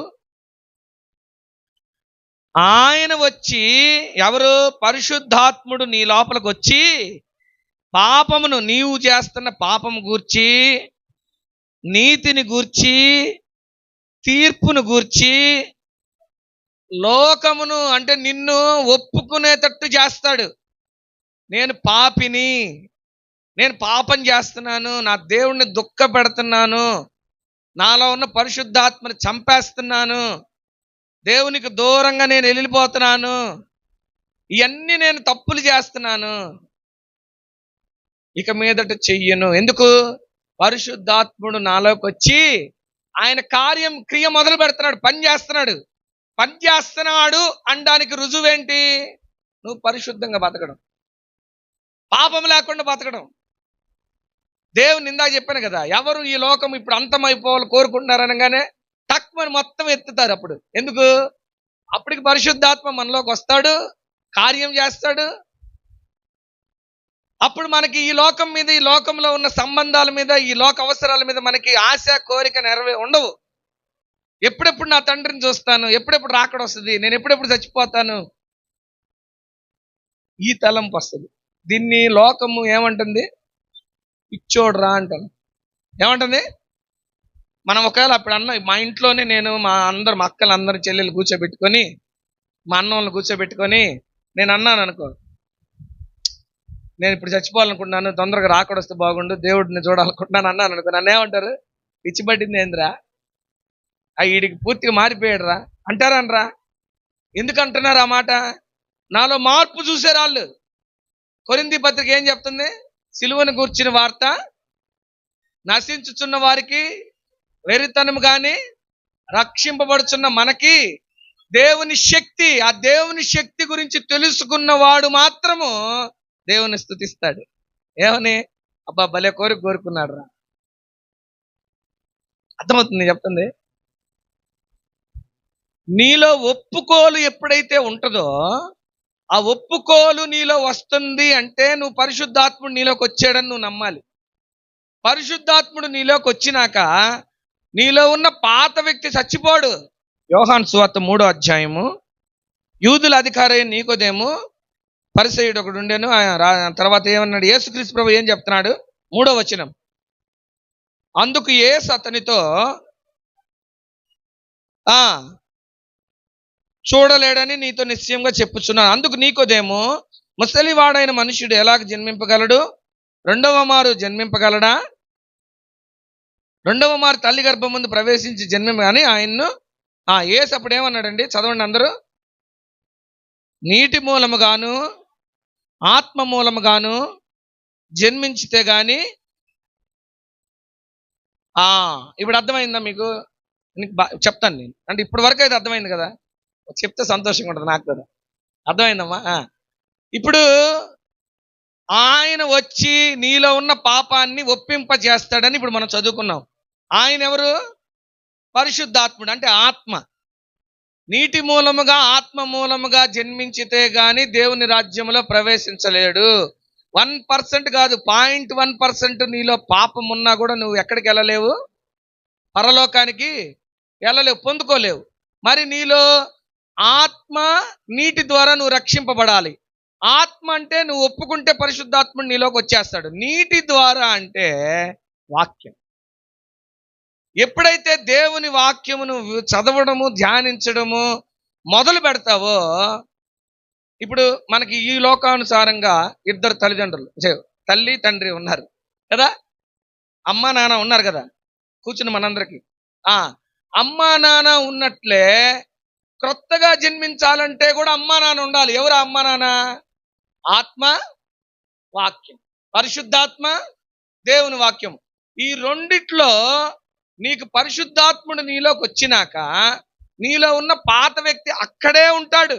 ఆయన వచ్చి, ఎవరు? పరిశుద్ధాత్ముడు నీ లోపలికి వచ్చి పాపమును, నీవు చేస్తున్న పాపము గూర్చి, నీతిని గూర్చి, తీర్పును గూర్చి, లోకమును అంటే నిన్ను ఒప్పుకునేటట్టు చేస్తాడు. నేను పాపిని, నేను పాపం చేస్తున్నాను, నా దేవుణ్ణి దుఃఖ పెడుతున్నాను, నాలో ఉన్న పరిశుద్ధాత్మని చంపేస్తున్నాను, దేవునికి దూరంగా నేను వెళ్ళిపోతున్నాను, ఇవన్నీ నేను తప్పులు చేస్తున్నాను, ఇక మీదట చెయ్యను. ఎందుకు? పరిశుద్ధాత్ముడు నాలోకి వచ్చి ఆయన క్రియ మొదలు పెడుతున్నాడు, పని చేస్తున్నాడు అనడానికి రుజువేంటి? నువ్వు పరిశుద్ధంగా బతకడం, పాపం లేకుండా బతకడం. దేవుని ఇందాక చెప్పాను కదా, ఎవరు ఈ లోకం ఇప్పుడు అంతమైపోవాలి కోరుకుంటున్నారు అనగానే తక్కువ మొత్తం ఎత్తుతారు. అప్పుడు ఎందుకు? అప్పటికి పరిశుద్ధాత్మ మనలోకి వస్తాడు, కార్యం చేస్తాడు. అప్పుడు మనకి ఈ లోకం మీద, ఈ లోకంలో ఉన్న సంబంధాల మీద, ఈ లోక అవసరాల మీద మనకి ఆశ, కోరిక ఉండవు. ఎప్పుడెప్పుడు నా తండ్రిని చూస్తాను, ఎప్పుడెప్పుడు రాకడ వస్తుంది, నేను ఎప్పుడెప్పుడు చచ్చిపోతాను, ఈ తలంపు వస్తుంది. దీన్ని లోకము ఏమంటుంది? పిచ్చోడ్రా అంటాను. ఏమంటుంది? మనం ఒకవేళ అప్పుడు మా ఇంట్లోనే నేను మా అక్కలందరూ చెల్లెలు కూర్చోబెట్టుకొని, మా అన్న వాళ్ళని కూర్చోబెట్టుకొని నేను అన్నాను అనుకో, నేను ఇప్పుడు చచ్చిపోవాలనుకుంటున్నాను, తొందరగా రాకడ వస్తే బాగుండు, దేవుడిని చూడాలనుకుంటున్నాను అన్నాను అనుకో, నన్ను ఏమంటారు? పిచ్చిపట్టింది ఏందిరా, వీడికి పూర్తిగా మారిపోయాడు రా అంటారనరా? ఎందుకు అంటున్నారు ఆ మాట? నాలో మార్పు చూసారు వాళ్ళు. కొరింథీ పత్రిక ఏం చెప్తుంది? సిలువను గూర్చిన వార్త నశించుచున్న వారికి వెరితనము గాని, రక్షింపబడుచున్న మనకి దేవుని శక్తి. ఆ దేవుని శక్తి గురించి తెలుసుకున్నవాడు మాత్రము దేవుని స్తుతిస్తాడు. ఏమని? అబ్బా భలే కోరుకున్నాడు రా. అర్థమవుతుంది చెప్తుంది? నీలో ఒప్పుకోలు ఎప్పుడైతే ఉంటుందో, ఆ ఒప్పుకోలు నీలో వస్తుంది అంటే నువ్వు పరిశుద్ధాత్ముడు నీలోకి వచ్చాడని నువ్వు నమ్మాలి. పరిశుద్ధాత్ముడు నీలోకి వచ్చినాక నీలో ఉన్న పాత వ్యక్తి చచ్చిపోడు. యోహాను సువార్త 3వ అధ్యాయము. యూదుల అధికారి నీకోదేము పరిసయ్యుడు ఒకడు ఉండేను. తర్వాత ఏమన్నాడు? యేసుక్రీస్తు ప్రభు ఏం చెప్తున్నాడు? 3వ వచనం. అందుకు యేసు అతనితో చూడలేడని నీతో నిశ్చయంగా చెప్పుచున్నాను. అందుకు నీకోదేమో, ముసలివాడైన మనుష్యుడు ఎలాగ జన్మింపగలడు? రెండవ మారు జన్మింపగలడా? రెండవ మారు తల్లి గర్భం ముందు ప్రవేశించి జన్మింపని ఆయన్ను యేసు అప్పుడు ఏమన్నాడండి? చదవండి అందరూ. నీటి మూలముగాను ఆత్మ మూలముగాను జన్మించితే గాని ఇప్పుడు అర్థమైందా మీకు? నీకు చెప్తాను నేను. అంటే ఇప్పటి వరకు అయితే అర్థమైంది కదా, చెప్తే సంతోషంగా ఉంటుంది నాకు కదా. అర్థమైందమ్మా? ఇప్పుడు ఆయన వచ్చి నీలో ఉన్న పాపాన్ని ఒప్పింపజేస్తాడని ఇప్పుడు మనం చదువుకున్నాం. ఆయన ఎవరు? పరిశుద్ధాత్ముడు, అంటే ఆత్మ. నీటి మూలముగా ఆత్మ మూలముగా జన్మించితే గాని దేవుని రాజ్యంలో ప్రవేశించలేడు. 1% కాదు, 0.1% నీలో పాపం ఉన్నా కూడా నువ్వు ఎక్కడికి వెళ్ళలేవు? పరలోకానికి వెళ్ళలేవు, పొందుకోలేవు. మరి నీలో ఆత్మ, నీటి ద్వారా నువ్వు రక్షింపబడాలి. ఆత్మ అంటే నువ్వు ఒప్పుకుంటే పరిశుద్ధాత్ముడు నీలోకి వచ్చేస్తాడు. నీటి ద్వారా అంటే వాక్యం. ఎప్పుడైతే దేవుని వాక్యమును చదవడము, ధ్యానించడము మొదలు పెడతావో, ఇప్పుడు మనకి ఈ లోకానుసారంగా ఇద్దరు తల్లిదండ్రులు, తల్లి తండ్రి ఉన్నారు కదా, అమ్మ నాన్న ఉన్నారు కదా, కూర్చుని మనందరికి. అమ్మా నాన్న ఉన్నట్లే క్రొత్తగా జన్మించాలంటే కూడా అమ్మా నాన్న ఉండాలి. ఎవరు అమ్మా నాన్న? ఆత్మ, వాక్యం. పరిశుద్ధాత్మ, దేవుని వాక్యం. ఈ రెండిట్లో నీకు పరిశుద్ధాత్ముడు నీలోకి వచ్చినాక నీలో ఉన్న పాత వ్యక్తి అక్కడే ఉంటాడు,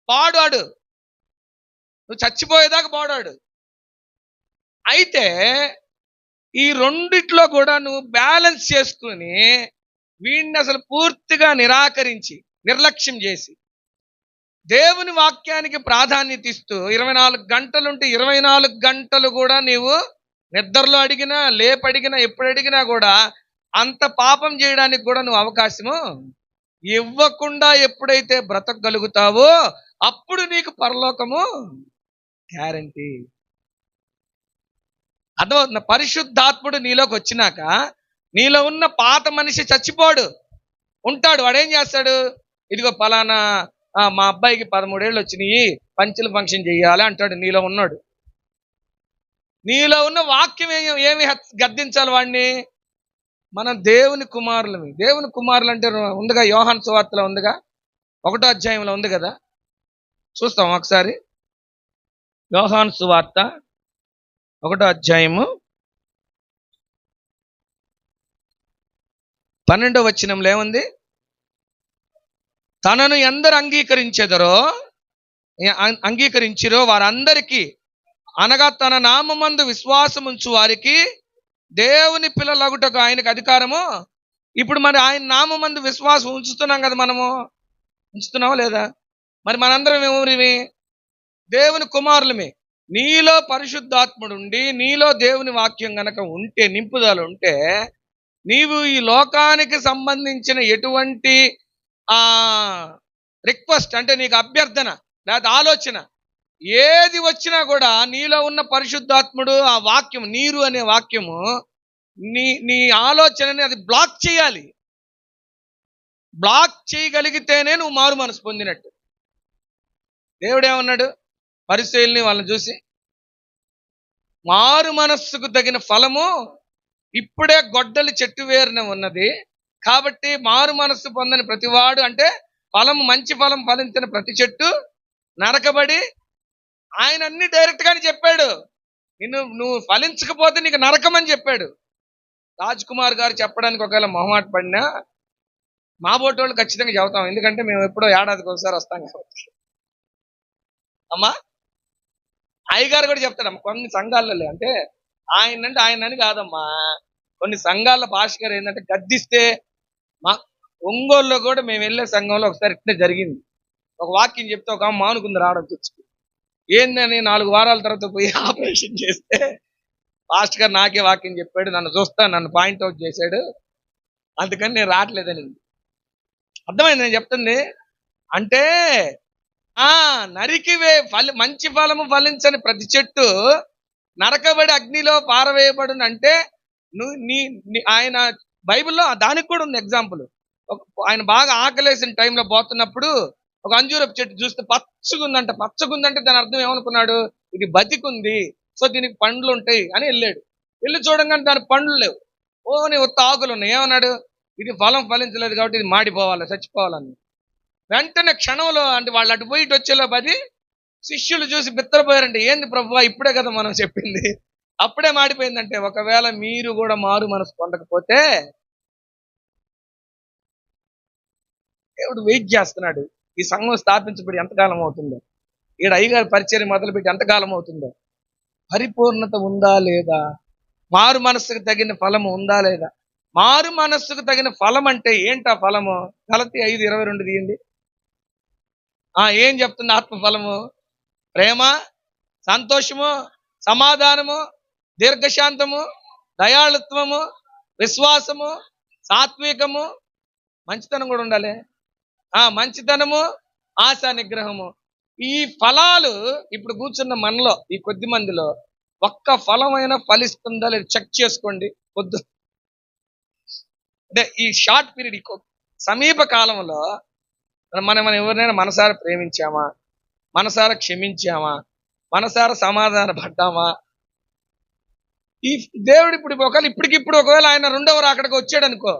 పాడాడు, నువ్వు చచ్చిపోయేదాకా పాడాడు. అయితే ఈ రెండిట్లో కూడా నువ్వు బ్యాలెన్స్ చేసుకుని వీడిని అసలు పూర్తిగా నిరాకరించి, నిర్లక్ష్యం చేసి దేవుని వాక్యానికి ప్రాధాన్యత ఇస్తూ 24 గంటలుంటే 24 గంటలు కూడా నీవు నిద్రలో అడిగినా, లేపడిగినా, ఎప్పుడు అడిగినా కూడా అంత పాపం చేయడానికి కూడా నువ్వు అవకాశము ఇవ్వకుండా ఎప్పుడైతే బ్రతకగలుగుతావో అప్పుడు నీకు పరలోకము గ్యారంటీ. అర్థమవుతుంది? పరిశుద్ధాత్ముడు నీలోకి వచ్చినాక నీలో ఉన్న పాత మనిషి చచ్చిపోడు, ఉంటాడు. వాడేం చేస్తాడు? ఇదిగో పలానా మా అబ్బాయికి 13 ఏళ్ళు వచ్చినాయి, పంచుల ఫంక్షన్ చెయ్యాలి అంటాడు. నీలో ఉన్నాడు. నీలో ఉన్న వాక్యం ఏమి గద్దించాలి వాడిని? మనం దేవుని కుమారులమి. దేవుని కుమారులు అంటే ఉందిగా, యోహాను సువార్తలో ఉందిగా, 1వ అధ్యాయంలో ఉంది కదా, చూస్తాం ఒకసారి. యోహాను సువార్త 1వ అధ్యాయము 12వ వచనంలో ఏముంది? తనను ఎందరు అంగీకరించిరో వారందరికీ, అనగా తన నామమందు విశ్వాసం ఉంచు వారికి దేవుని పిల్లలగుటకు ఆయనకు అధికారము. ఇప్పుడు మరి ఆయన నామమందు విశ్వాసం ఉంచుతున్నాం కదా, మనము ఉంచుతున్నావా లేదా? మరి మనందరం ఎవరివి? దేవుని కుమారులమే. నీలో పరిశుద్ధాత్ముడు ఉండి నీలో దేవుని వాక్యం గనక ఉంటే, నింపుదల ఉంటే, నీవు ఈ లోకానికి సంబంధించిన ఎటువంటి రిక్వెస్ట్, అంటే నీకు అభ్యర్థన లేదా ఆలోచన ఏది వచ్చినా కూడా నీలో ఉన్న పరిశుద్ధాత్ముడు ఆ వాక్యం, నీరు అనే వాక్యము నీ ఆలోచనని అది బ్లాక్ చేయాలి. బ్లాక్ చేయగలిగితేనే నువ్వు మారు మనసు పొందినట్టు. దేవుడు ఏమన్నాడు పరిసయ్యుల్ని, వాళ్ళని చూసి, మారు మనస్సుకు తగిన ఫలము ఇప్పుడే గొడ్డలి చెట్టు వేరున ఉన్నది, కాబట్టి మారు మనస్సు పొందని ప్రతివాడు, అంటే ఫలము, మంచి ఫలం ఫలించిన ప్రతి చెట్టు నరకబడి, ఆయన అన్ని డైరెక్ట్ గానే చెప్పాడు. నువ్వు ఫలించకపోతే నీకు నరకం అని చెప్పాడు. రాజ్ కుమార్ గారు చెప్పడానికి ఒకవేళ మొహమాట పడినా మా బోటోళ్ళు ఖచ్చితంగా చెబుతాం, ఎందుకంటే మేము ఎప్పుడో ఏడాదికి ఒకసారి వస్తాం కాబట్టి. అమ్మా అయ్యగారు కూడా చెప్తాడమ్మా, కొన్ని సంఘాలలో, అంటే ఆయనని కాదమ్మా, కొన్ని సంఘాల భాష గారు ఏంటంటే గద్దిస్తే, మా ఒంగోలులో కూడా మేము వెళ్ళే సంఘంలో ఒకసారి ఇట్లే జరిగింది. ఒక వాక్యం చెప్తే ఒక మానుకుంది రావడం తెచ్చుకు, ఏందని 4 వారాల తర్వాత పోయి ఆపరేషన్ చేస్తే పాస్టర్ గారు నాకే వాక్యం చెప్పాడు, నన్ను చూస్తా, నన్ను పాయింట్అవుట్ చేశాడు, అందుకని నేను రావట్లేదని. అర్థమైంది నేను చెప్తుంది? అంటే నరికివే మంచి ఫలము ఫలించని ప్రతి చెట్టు నరకబడి అగ్నిలో పారవేయబడును. అంటే ఆయన బైబిల్లో దానికి కూడా ఉంది ఎగ్జాంపుల్. ఆయన బాగా ఆకలేసిన టైంలో పోతున్నప్పుడు ఒక అంజూరపు చెట్టు చూస్తే పచ్చగుందంట. పచ్చగుందంటే దాని అర్థం ఏమనుకున్నాడు? ఇది బతికుంది, సో దీనికి పండ్లు ఉంటాయి అని వెళ్ళాడు. వెళ్ళి చూడంగానే దానికి పండ్లు లేవు, ఓని ఒత్త ఆకులు ఉన్నాయి. ఏమన్నాడు? ఇది ఫలం ఫలించలేదు కాబట్టి ఇది మాడిపోవాలి, చచ్చిపోవాలని. వెంటనే క్షణంలో, అంటే వాళ్ళు అటు పోయి ఇటు వచ్చేలో 10 శిష్యులు చూసి బిత్తరపోయారంటే, ఏంది ప్రభువా ఇప్పుడే కదా మనం చెప్పింది, అప్పుడే మాడిపోయిందంటే, ఒకవేళ మీరు కూడా మారు మనసు పొందకపోతే దేవుడు వెయిట్ చేస్తున్నాడు. ఈ సంఘం స్థాపించబడి ఎంతకాలం అవుతుందో, ఈడ అయ్యగారి పరిచయం మొదలుపెట్టి ఎంతకాలం అవుతుందో, పరిపూర్ణత ఉందా లేదా, మారు మనస్సుకు తగిన ఫలము ఉందా లేదా. మారు మనస్సుకు తగిన ఫలం అంటే ఏంటా ఫలము? గలతీ 5:22 తీయండి. ఏం చెప్తుంది ఆత్మ ఫలము? ప్రేమ, సంతోషము, సమాధానము, దీర్ఘశాంతము, దయాళుత్వము, విశ్వాసము, సాత్వికము, మంచితనం కూడా ఉండాలి. మంచితనము, ఆశా నిగ్రహము. ఈ ఫలాలు ఇప్పుడు కూర్చున్న మనలో, ఈ కొద్ది మందిలో ఒక్క ఫలమైనా ఫలిస్తుందా లేదు చెక్ చేసుకోండి. పొద్దు అంటే ఈ షార్ట్ పీరియడ్, ఈ సమీప కాలంలో మనం ఎవరినైనా మనసారా ప్రేమించామా, మనసారా క్షమించామా, మనసారా సమాధాన పడ్డామా? ఈ దేవుడు ఇప్పటికిప్పుడు ఒకవేళ ఆయన రెండవ రాకడికి వచ్చాడు అనుకో,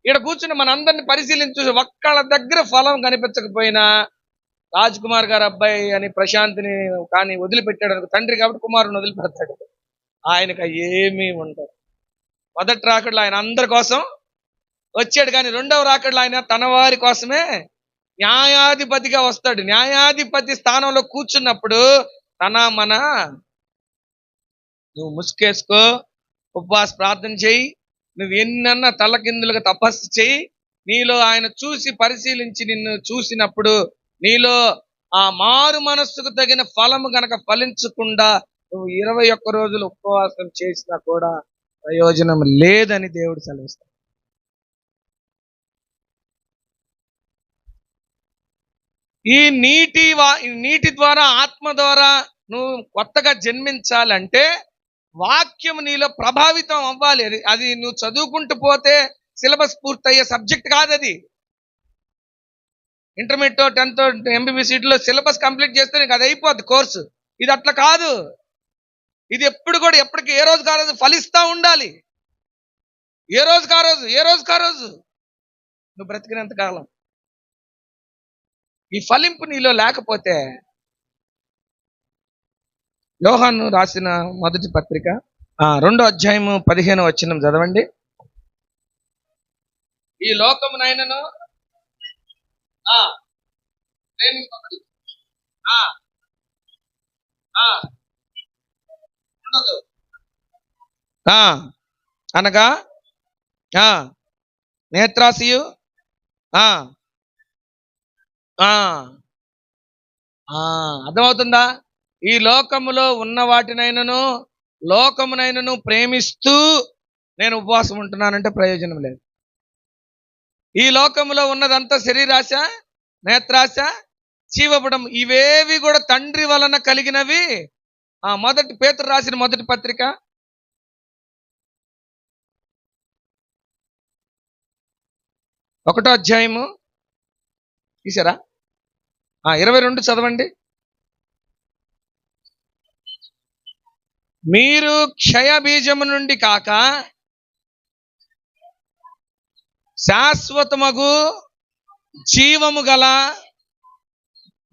ఇక్కడ కూర్చుని మన అందరిని పరిశీలించు, ఒక్కళ్ళ దగ్గర ఫలం కనిపించకపోయినా, రాజ్ కుమార్ గారు అబ్బాయి అని ప్రశాంత్ని కానీ వదిలిపెట్టాడు అనుకో, తండ్రి కాబట్టి కుమారుని వదిలిపెడతాడు. ఆయనకు ఏమీ ఉండదు. మొదటి రాకడలో ఆయన అందరి కోసం వచ్చాడు, కానీ రెండవ రాకడలో ఆయన తన వారి కోసమే న్యాయాధిపతిగా వస్తాడు. న్యాయాధిపతి స్థానంలో కూర్చున్నప్పుడు నువ్వు ముసుకేసుకో, ఉపవాస ప్రార్థన చేయి, నువ్వు ఎన్నన్నా తలకిందులుగా తపస్సు చేయి, నీలో ఆయన చూసి పరిశీలించి నిన్ను చూసినప్పుడు నీలో ఆ మారు మనస్సుకు తగిన ఫలము గనక ఫలించకుండా నువ్వు 21 రోజులు ఉపవాసం చేసినా కూడా ప్రయోజనం లేదని దేవుడు సెలవిస్తాడు. ఈ నీటి ద్వారా, ఆత్మ ద్వారా నువ్వు కొత్తగా జన్మించాలంటే వాక్యం నీలో ప్రభావితం అవ్వాలి. అది నువ్వు చదువుకుంటూ పోతే సిలబస్ పూర్తయ్యే సబ్జెక్ట్ కాదు. అది ఇంటర్మీడియట్ 10th ఎంబీబీసీలో సిలబస్ కంప్లీట్ చేస్తే నీకు అది అయిపోద్ది కోర్సు. ఇది అట్లా కాదు. ఇది ఎప్పుడు కూడా ఎప్పటికీ ఏ రోజు కారోజు ఫలిస్తూ ఉండాలి. ఏ రోజు కారోజు నువ్వు బ్రతికినంత కాలం ఈ ఫలింపు నీలో లేకపోతే, యోహాను రాసిన మొదటి పత్రిక 2:15 చదవండి. ఈ లోకమునైనను అనగా నేత్రాశియు అర్థమవుతుందా? ఈ లోకములో ఉన్న లోకమునైనను ప్రేమిస్తూ నేను ఉపవాసం ఉంటున్నానంటే ప్రయోజనం లేదు. ఈ లోకములో ఉన్నదంతా శరీరాశ, నేత్రాశ, జీవపడం, ఇవేవి కూడా తండ్రి వలన కలిగినవి. మొదటి పేతురు రాసిన మొదటి పత్రిక 1వ తీసారా? 22 చదవండి. మీరు క్షయ బీజము నుండి కాక శాశ్వతమగు జీవము గల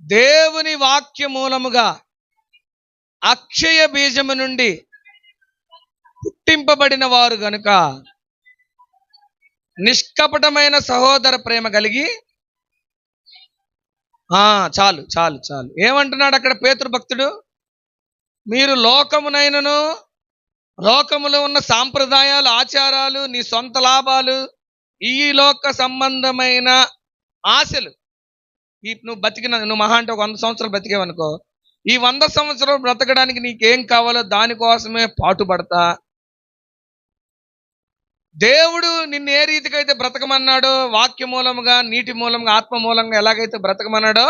దేవుని వాక్య మూలముగా అక్షయ బీజము నుండి పుట్టింపబడిన వారు గనుక నిష్కపటమైన సహోదర ప్రేమ కలిగి. చాలు. ఏమంటున్నాడు అక్కడ పేతురు భక్తుడు? మీరు లోకమునైనను, లోకములో ఉన్న సాంప్రదాయాలు, ఆచారాలు, నీ సొంత లాభాలు, ఈ లోక సంబంధమైన ఆశలు, నువ్వు మహా అంటే 100 సంవత్సరాలు బతికేవనుకో, ఈ 100 సంవత్సరాలు బ్రతకడానికి నీకేం కావాలో దానికోసమే పాటుపడతా, దేవుడు నిన్ను ఏ రీతిగా అయితే బ్రతకమన్నాడో, వాక్య మూలముగా, నీటి మూలంగా, ఆత్మ మూలంగా ఎలాగైతే బ్రతకమన్నాడో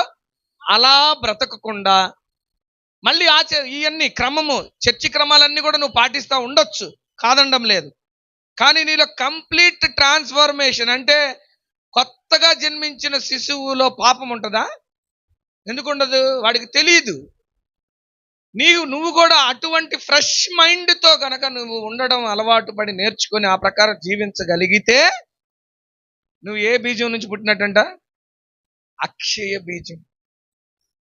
అలా బ్రతకకుండా మళ్ళీ ఇవన్నీ క్రమము, చర్చి క్రమాలన్నీ కూడా నువ్వు పాటిస్తూ ఉండొచ్చు, కాదనడం లేదు. కానీ నీలో కంప్లీట్ ట్రాన్స్ఫర్మేషన్ అంటే కొత్తగా జన్మించిన శిశువులో పాపం ఉంటుందా? ఎందుకు ఉండదు? వాడికి తెలియదు. నువ్వు కూడా అటువంటి ఫ్రెష్ మైండ్తో కనుక నువ్వు ఉండడం అలవాటు పడి నేర్చుకొని ఆ ప్రకారం జీవించగలిగితే నువ్వు ఏ బీజం నుంచి పుట్టినట్టంట? అక్షయ బీజం.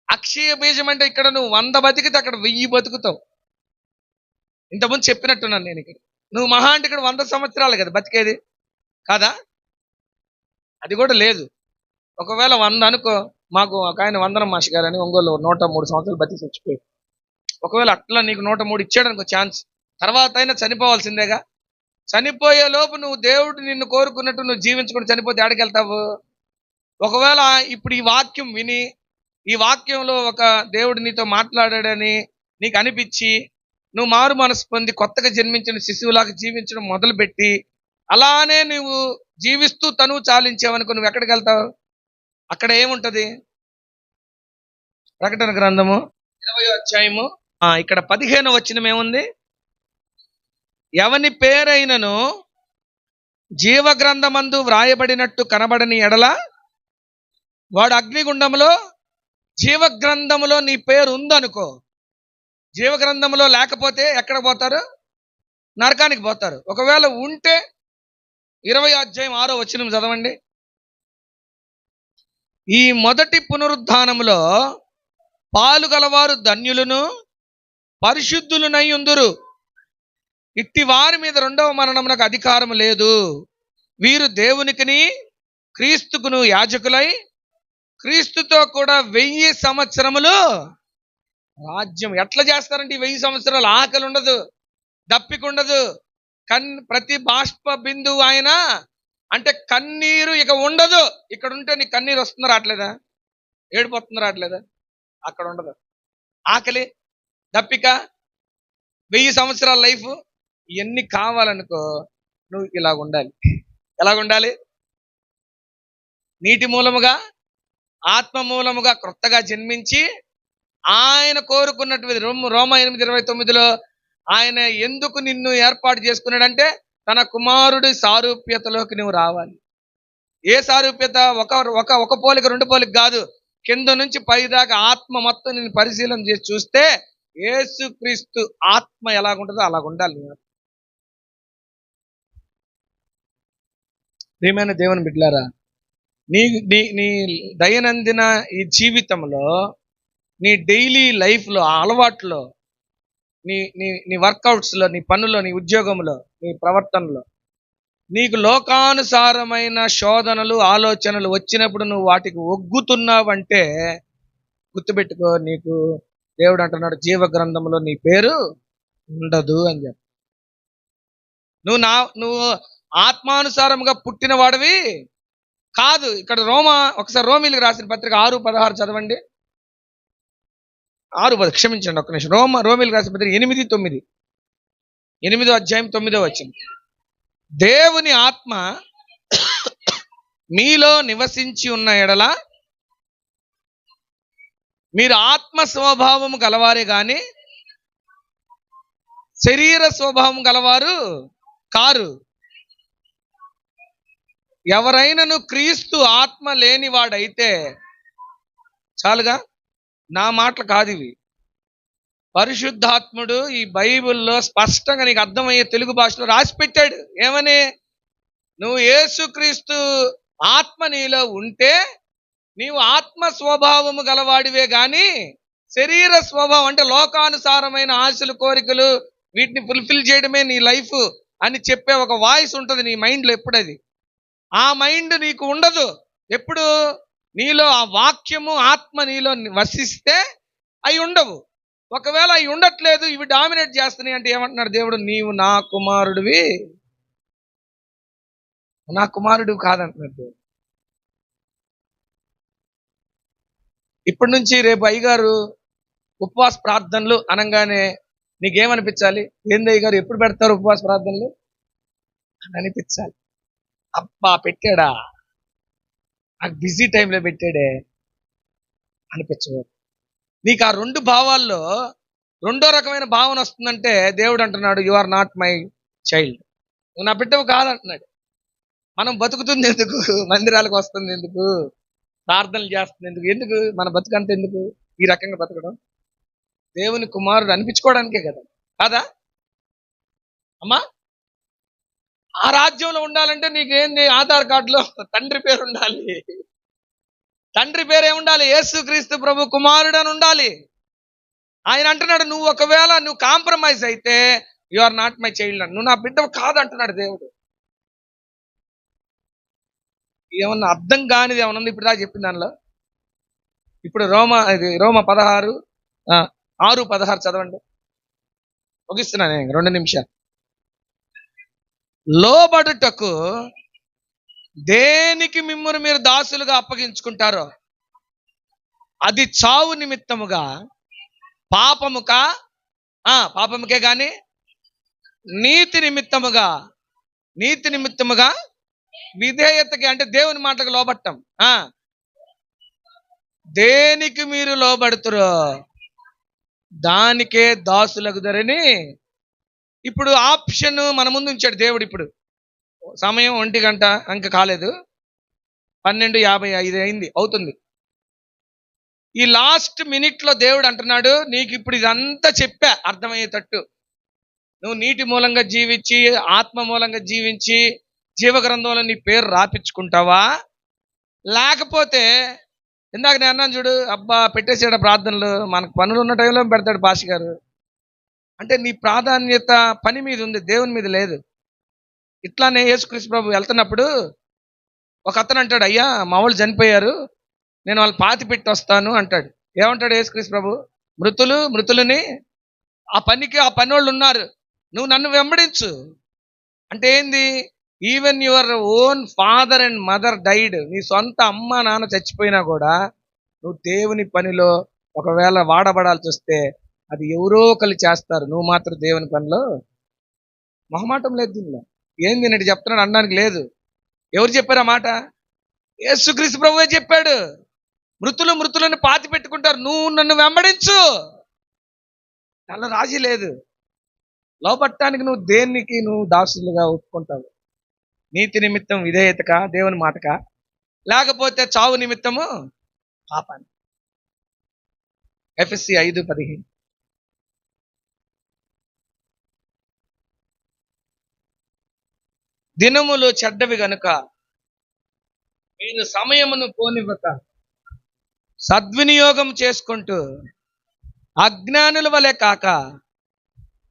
అక్షయ బీజం అంటే ఇక్కడ నువ్వు 100 బతికితే అక్కడ 1000 బతుకుతావు. ఇంతకుముందు చెప్పినట్టున్నాను నేను. ఇక్కడ నువ్వు మహా అంటే ఇక్కడ 100 సంవత్సరాలు కదా బతికేది, కాదా? అది కూడా లేదు. ఒకవేళ 100 అనుకో, మాకు ఒక ఆయన వందనం మాషి గారు అని ఒంగోలు 103 సంవత్సరాలు బతి చచ్చిపోయాడు. ఒకవేళ అట్లా నీకు 103 ఇచ్చాడు అనుకో ఛాన్స్, తర్వాత అయినా చనిపోవాల్సిందేగా. చనిపోయే లోపు నువ్వు దేవుడు నిన్ను కోరుకున్నట్టు నువ్వు జీవించుకుని చనిపోతే ఎక్కడికి వెళ్తావు? ఒకవేళ ఇప్పుడు ఈ వాక్యం విని, ఈ వాక్యంలో ఒక దేవుడు నీతో మాట్లాడాడని నీకు అనిపించి నువ్వు మారు మనసు పొంది కొత్తగా జన్మించిన శిశువులాగా జీవించడం మొదలుపెట్టి అలానే నువ్వు జీవిస్తూ తనువు చాలించావనుకో, నువ్వు ఎక్కడికి వెళ్తావు? అక్కడ ఏముంటది? ప్రకటన గ్రంథము 20వ అధ్యాయము ఇక్కడ 15వ వచనం ఏముంది? ఎవని పేరైనను జీవ గ్రంథమందు వ్రాయబడినట్టు కనబడని ఎడల వాడు అగ్నిగుండంలో, జీవ గ్రంథములో నీ పేరు ఉందనుకో, జీవ గ్రంథంలో లేకపోతే ఎక్కడ పోతారు? నరకానికి పోతారు. ఒకవేళ ఉంటే 20వ అధ్యాయం 6వ వచనం చదవండి. ఈ మొదటి పునరుద్ధానములో పాలు గలవారు ధన్యులను పరిశుద్ధులునై ఉందురు. ఇట్టి వారి మీద రెండవ మరణమునకు అధికారం లేదు. వీరు దేవునికిని క్రీస్తుకును యాజకులై క్రీస్తుతో కూడా 1000 సంవత్సరములు రాజ్యం. ఎట్లా చేస్తారంటే 1000 సంవత్సరాలు ఆకలి ఉండదు, దప్పిక ఉండదు, ప్రతి బాష్ప బిందువు ఆయన అంటే కన్నీరు ఇక ఉండదు. ఇక్కడ ఉంటే నీ కన్నీరు వస్తుందా రావట్లేదా? ఏడిపోతుందా రావట్లేదా? అక్కడ ఉండదు. ఆకలి, దప్పిక, 1000 సంవత్సరాల లైఫ్, ఇవన్నీ కావాలనుకో నువ్వు ఇలాగ ఉండాలి. ఎలాగుండాలి? నీటి మూలముగా ఆత్మ మూలముగా క్రొత్తగా జన్మించి ఆయన కోరుకున్నటువంటి రోమ 8:29లో ఆయన ఎందుకు నిన్ను ఏర్పాటు చేసుకున్నాడంటే తన కుమారుడి సారూప్యతలోకి నువ్వు రావాలి. ఏ సారూప్యత? ఒక పోలిక 2 పోలిక కాదు, కింద నుంచి పై దాకా ఆత్మ మొత్తం నేను పరిశీలన చేసి చూస్తే యేసుక్రీస్తు ఆత్మ ఎలాగుంటుందో అలాగుండాలి. ప్రియమైన దేవుని బిడ్డలారా, నీ దైనందిన ఈ జీవితంలో, నీ డైలీ లైఫ్లో, అలవాట్లో, నీ వర్కౌట్స్లో, నీ పనుల్లో, నీ ఉద్యోగంలో, నీ ప్రవర్తనలో నీకు లోకానుసారమైన శోధనలు, ఆలోచనలు వచ్చినప్పుడు నువ్వు వాటికి ఒగ్గుతున్నావంటే గుర్తుపెట్టుకో, నీకు దేవుడు అంటున్నాడు జీవ గ్రంథంలో నీ పేరు ఉండదు అని చెప్పి. నువ్వు ఆత్మానుసారంగా పుట్టిన వాడివి కాదు. ఇక్కడ ఒకసారి రోమీలకు రాసిన పత్రిక 6:16 చదవండి. 6:10 క్షమించండి ఒక్క నిమిషం. రోమీలకు రాసిన పత్రిక 8:9, 8వ అధ్యాయం 9వ వచనం. దేవుని ఆత్మ మీలో నివసించి ఉన్న ఎడల మీరు ఆత్మ స్వభావము గలవారే గాని శరీర స్వభావం గలవారు కారు. ఎవరైనాను క్రీస్తు ఆత్మ లేనివాడైతే, చాలుగా, నా మాటలు కాదు ఇవి, పరిశుద్ధాత్ముడు ఈ బైబిల్లో స్పష్టంగా నీకు అర్థమయ్యే తెలుగు భాషలో రాసి పెట్టాడు. ఏమని? నువ్వు యేసుక్రీస్తు ఆత్మ నీలో ఉంటే నీవు ఆత్మ స్వభావము గలవాడివే గాని శరీర స్వభావం అంటే లోకానుసారమైన ఆశలు, కోరికలు, వీటిని ఫుల్ఫిల్ చేయడమే నీ లైఫ్ అని చెప్పే ఒక వాయిస్ ఉంటుంది నీ మైండ్లో. ఎప్పుడది ఆ మైండ్ నీకు ఉండదు. ఎప్పుడు నీలో ఆ వాక్యము ఆత్మ నీలో వసిస్తే అవి ఉండవు. ఒకవేళ అవి ఉండట్లేదు, ఇవి డామినేట్ చేస్తున్నాయి అంటే ఏమంటున్నాడు దేవుడు? నీవు నా కుమారుడివి, నా కుమారుడు కాదంటున్నాడు దేవుడు. ఇప్పటి నుంచి రేపు అయ్యగారు ఉపవాస ప్రార్థనలు అనగానే నీకేమనిపించాలి? ఏంది అయ్యగారు ఎప్పుడు పెడతారు ఉపవాస ప్రార్థనలు అని అనిపించాలి. అబ్బా పెట్టాడా, నాకు బిజీ టైంలో పెట్టాడే అనిపించవచ్చు. నీకు ఆ 2 భావాల్లో రెండో రకమైన భావన వస్తుందంటే దేవుడు అంటున్నాడు you are not my child, నువ్వు నా బిడ్డవు కాదంటున్నాడు. మనం బతుకుతుంది ఎందుకు? మందిరాలకు వస్తుంది ఎందుకు? ప్రార్థనలు చేస్తుంది ఎందుకు? మన బతుకంటే ఎందుకు ఈ రకంగా బతకడం? దేవుని కుమారుడు అనిపించుకోవడానికే కదా, కాదా అమ్మా? ఆ రాజ్యంలో ఉండాలంటే నీకేంది? ఆధార్ కార్డులో తండ్రి పేరు ఉండాలి. తండ్రి పేరు ఏముండాలి? యేసుక్రీస్తు ప్రభు కుమారుడు అని ఉండాలి. ఆయన అంటున్నాడు నువ్వు ఒకవేళ నువ్వు కాంప్రమైజ్ అయితే you are not my child, నువ్వు నా బిడ్డ కాదంటున్నాడు దేవుడు. ఏమన్నా అర్థం కానిది ఏమన్నా ఉంది ఇప్పుడు దాకా చెప్పిన దానిలో? ఇప్పుడు రోమ 16 6:16 చదవండి. ముగిస్తున్నాను నేను 2 నిమిషాలు. లోబడుటకు దేనికి మిమ్మును మీరు దాసులుగా అప్పగించుకుంటారో అది చావు నిమిత్తముగా పాపముకే గాని నీతి నిమిత్తముగా విధేయతకి, అంటే దేవుని మాటకు లోబట్టం. దేనికి మీరు లోబడుతురో దానికే దాసులగుదరని ఇప్పుడు ఆప్షన్ మన ముందు ఉంచాడు దేవుడు. ఇప్పుడు సమయం 1 గంట ఇంకా కాలేదు, 12:55 అయింది, అవుతుంది. ఈ లాస్ట్ మినిట్లో దేవుడు అంటున్నాడు, నీకు ఇప్పుడు ఇదంతా చెప్పా అర్థమయ్యేటట్టు. నువ్వు నీటి మూలంగా జీవించి, ఆత్మ మూలంగా జీవించి, జీవగ్రంథంలో నీ పేరు రాపించుకుంటావా? లేకపోతే ఇందాక నేను అన్నాను చూడు, అబ్బా పెట్టేసాడు ప్రార్థనలు, మనకు పనులు ఉన్న టైంలో పెడతాడు పాష గారు. అంటే నీ ప్రాధాన్యత పని మీద ఉంది, దేవుని మీద లేదు. ఇట్లానే యేసుక్రీస్తు ప్రభు వెళ్తున్నప్పుడు ఒక అతను అంటాడు, అయ్యా మా వాళ్ళు చనిపోయారు, నేను వాళ్ళు పాతి పెట్టి వస్తాను అంటాడు. ఏమంటాడు యేసుక్రీస్తు ప్రభు? మృతులని ఆ పని వాళ్ళు ఉన్నారు, నువ్వు నన్ను వెంబడించు అంటే ఏంది? Even your own father and mother died, నీ సొంత అమ్మ నాన్న చచ్చిపోయినా కూడా నువ్వు దేవుని పనిలో ఒకవేళ వాడబడాల్సి వస్తే అది ఎవరో ఒకరు చేస్తారు, నువ్వు మాత్రం దేవుని పనిలో. మొహమాటం లేదు దీనిలో. ఏంది నేను చెప్తున్నాను అనడానికి లేదు. ఎవరు చెప్పారు ఆ మాట? యేసుక్రీస్తు ప్రభువే చెప్పాడు. మృతులను పాతి పెట్టుకుంటారు, నువ్వు నన్ను వెంబడించు. దానిలో రాజీ లేదు. లోపట్టానికి నువ్వు దేనికి నువ్వు దాసులుగా ఒప్పుకుంటావు? నీతి నిమిత్తం విధేయతక, దేవుని మాటక, లేకపోతే చావు నిమిత్తము పాపాన్ని. ఎఫెసీ 5:15. దినములు చెడ్డవి గనుక మీరు సమయమును పోనివ్వక సద్వినియోగం చేసుకుంటూ అజ్ఞానుల వలె కాక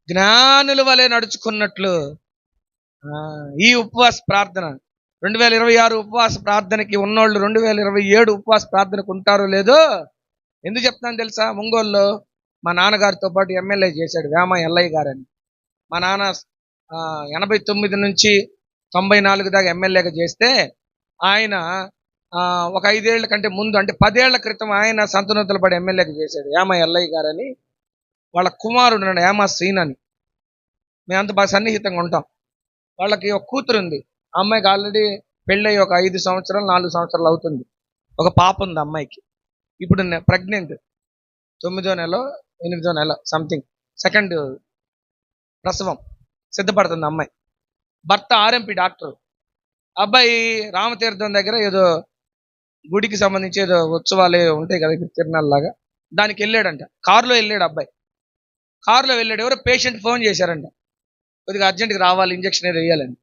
జ్ఞానుల వలె నడుచుకున్నట్లు. ఈ ఉపవాస ప్రార్థన 2026 ఉపవాస ప్రార్థనకి ఉన్నోళ్ళు 2027 ఉపవాస ప్రార్థనకు ఉంటారో లేదో ఎందుకు చెప్తాను తెలుసా? ఒంగోలులో మా నాన్నగారితో పాటు ఎమ్మెల్యే చేశాడు వేమ ఎల్లయ్య గారని. మా నాన్న 89 నుంచి 94 దాకా ఎమ్మెల్యేగా చేస్తే ఆయన ఒక 5 ఏళ్ల కంటే ముందు, అంటే 10 ఏళ్ల క్రితం ఆయన సంతనూతలపడి ఎమ్మెల్యేగా చేశాడు వేమ ఎల్లయ్య గారని. వాళ్ళ కుమారుడు ఉన్నాడు ఏమ శ్రీన్ అని. మేమంతా బాగా సన్నిహితంగా ఉంటాం. వాళ్ళకి ఒక కూతురు ఉంది. ఆ అమ్మాయికి ఆల్రెడీ పెళ్ళయి ఒక 5 సంవత్సరాలు 4 సంవత్సరాలు అవుతుంది. ఒక పాప ఉంది అమ్మాయికి. ఇప్పుడు ప్రెగ్నెంట్, 9వ నెల 8వ నెల సంథింగ్, సెకండ్ ప్రసవం సిద్ధపడుతుంది అమ్మాయి. భర్త ఆర్ఎంపీ డాక్టర్. అబ్బాయి రామతీర్థం దగ్గర ఏదో గుడికి సంబంధించి ఏదో ఉత్సవాలు ఉంటాయి కదా, తిరునాళ్ళలాగా, దానికి వెళ్ళాడంట. కారులో వెళ్ళాడు అబ్బాయి. కారులో వెళ్ళాడు. ఎవరో పేషెంట్ ఫోన్ చేశారంట, కొద్దిగా అర్జెంట్గా రావాలి, ఇంజక్షన్ ఏదో వేయాలని.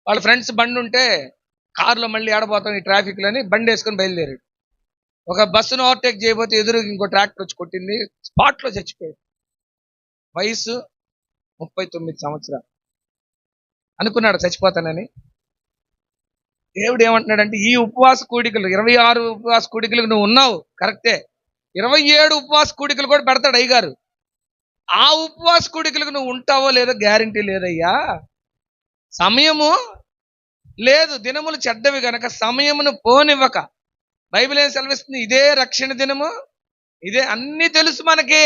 వాళ్ళ ఫ్రెండ్స్ బండి ఉంటే కారులో మళ్ళీ ఆడబోతాం ఈ ట్రాఫిక్లో అని బండి వేసుకొని బయలుదేరాడు. ఒక బస్సును ఓవర్టేక్ చేయబోతే ఎదురు ఇంకో ట్రాక్టర్ వచ్చి కొట్టింది, స్పాట్లో చచ్చిపోయాడు. వయసు 39 సంవత్సరాలు. అనుకున్నాడు చచ్చిపోతానని. దేవుడు ఏమంటున్నాడంటే, ఈ ఉపవాస కూడికలు 26 ఉపవాస కూడికలకు నువ్వు ఉన్నావు కరెక్టే, 27 ఉపవాస కూడికలు కూడా పెడతాడు అయ్యగారు. ఆ ఉపవాస కూడికలకు నువ్వు ఉంటావో లేదో గ్యారంటీ లేదయ్యా. సమయము లేదు, దినములు చెడ్డవి గనక సమయమును పోనివ్వక. బైబిల్ ఏం సెలవిస్తుంది? ఇదే రక్షణ దినము, ఇదే అన్నీ తెలుసు మనకి,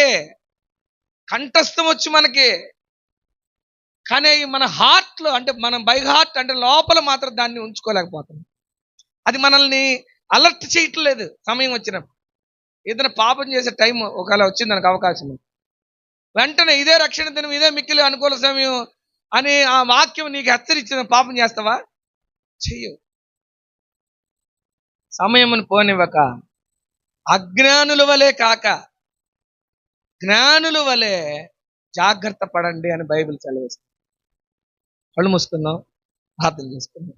కంఠస్థం వచ్చి మనకి. కానీ మన హార్ట్లో, అంటే మనం బై హార్ట్ అంటే లోపల మాత్రం దాన్ని ఉంచుకోలేకపోతున్నాం. అది మనల్ని అలర్ట్ చేయట్లేదు. సమయం వచ్చినప్పుడు ఏదైనా పాపం చేసే టైం ఒకవేళ వచ్చింది మనకు అవకాశం, వెంటనే ఇదే రక్షణ దినం, ఇదే మిక్కిలి అనుకూల సమయం అని ఆ వాక్యం నీకు హెచ్చరించిన పాపం చేస్తావా? చెయ్యవు. సమయమును పోనివ్వక అజ్ఞానుల వలె కాక జ్ఞానుల వలె జాగ్రత్త పడండి అని బైబిల్ సెలవిస్తుంది. కళ్ళు మూసుకుందాం, ప్రార్థన చేసుకుందాం.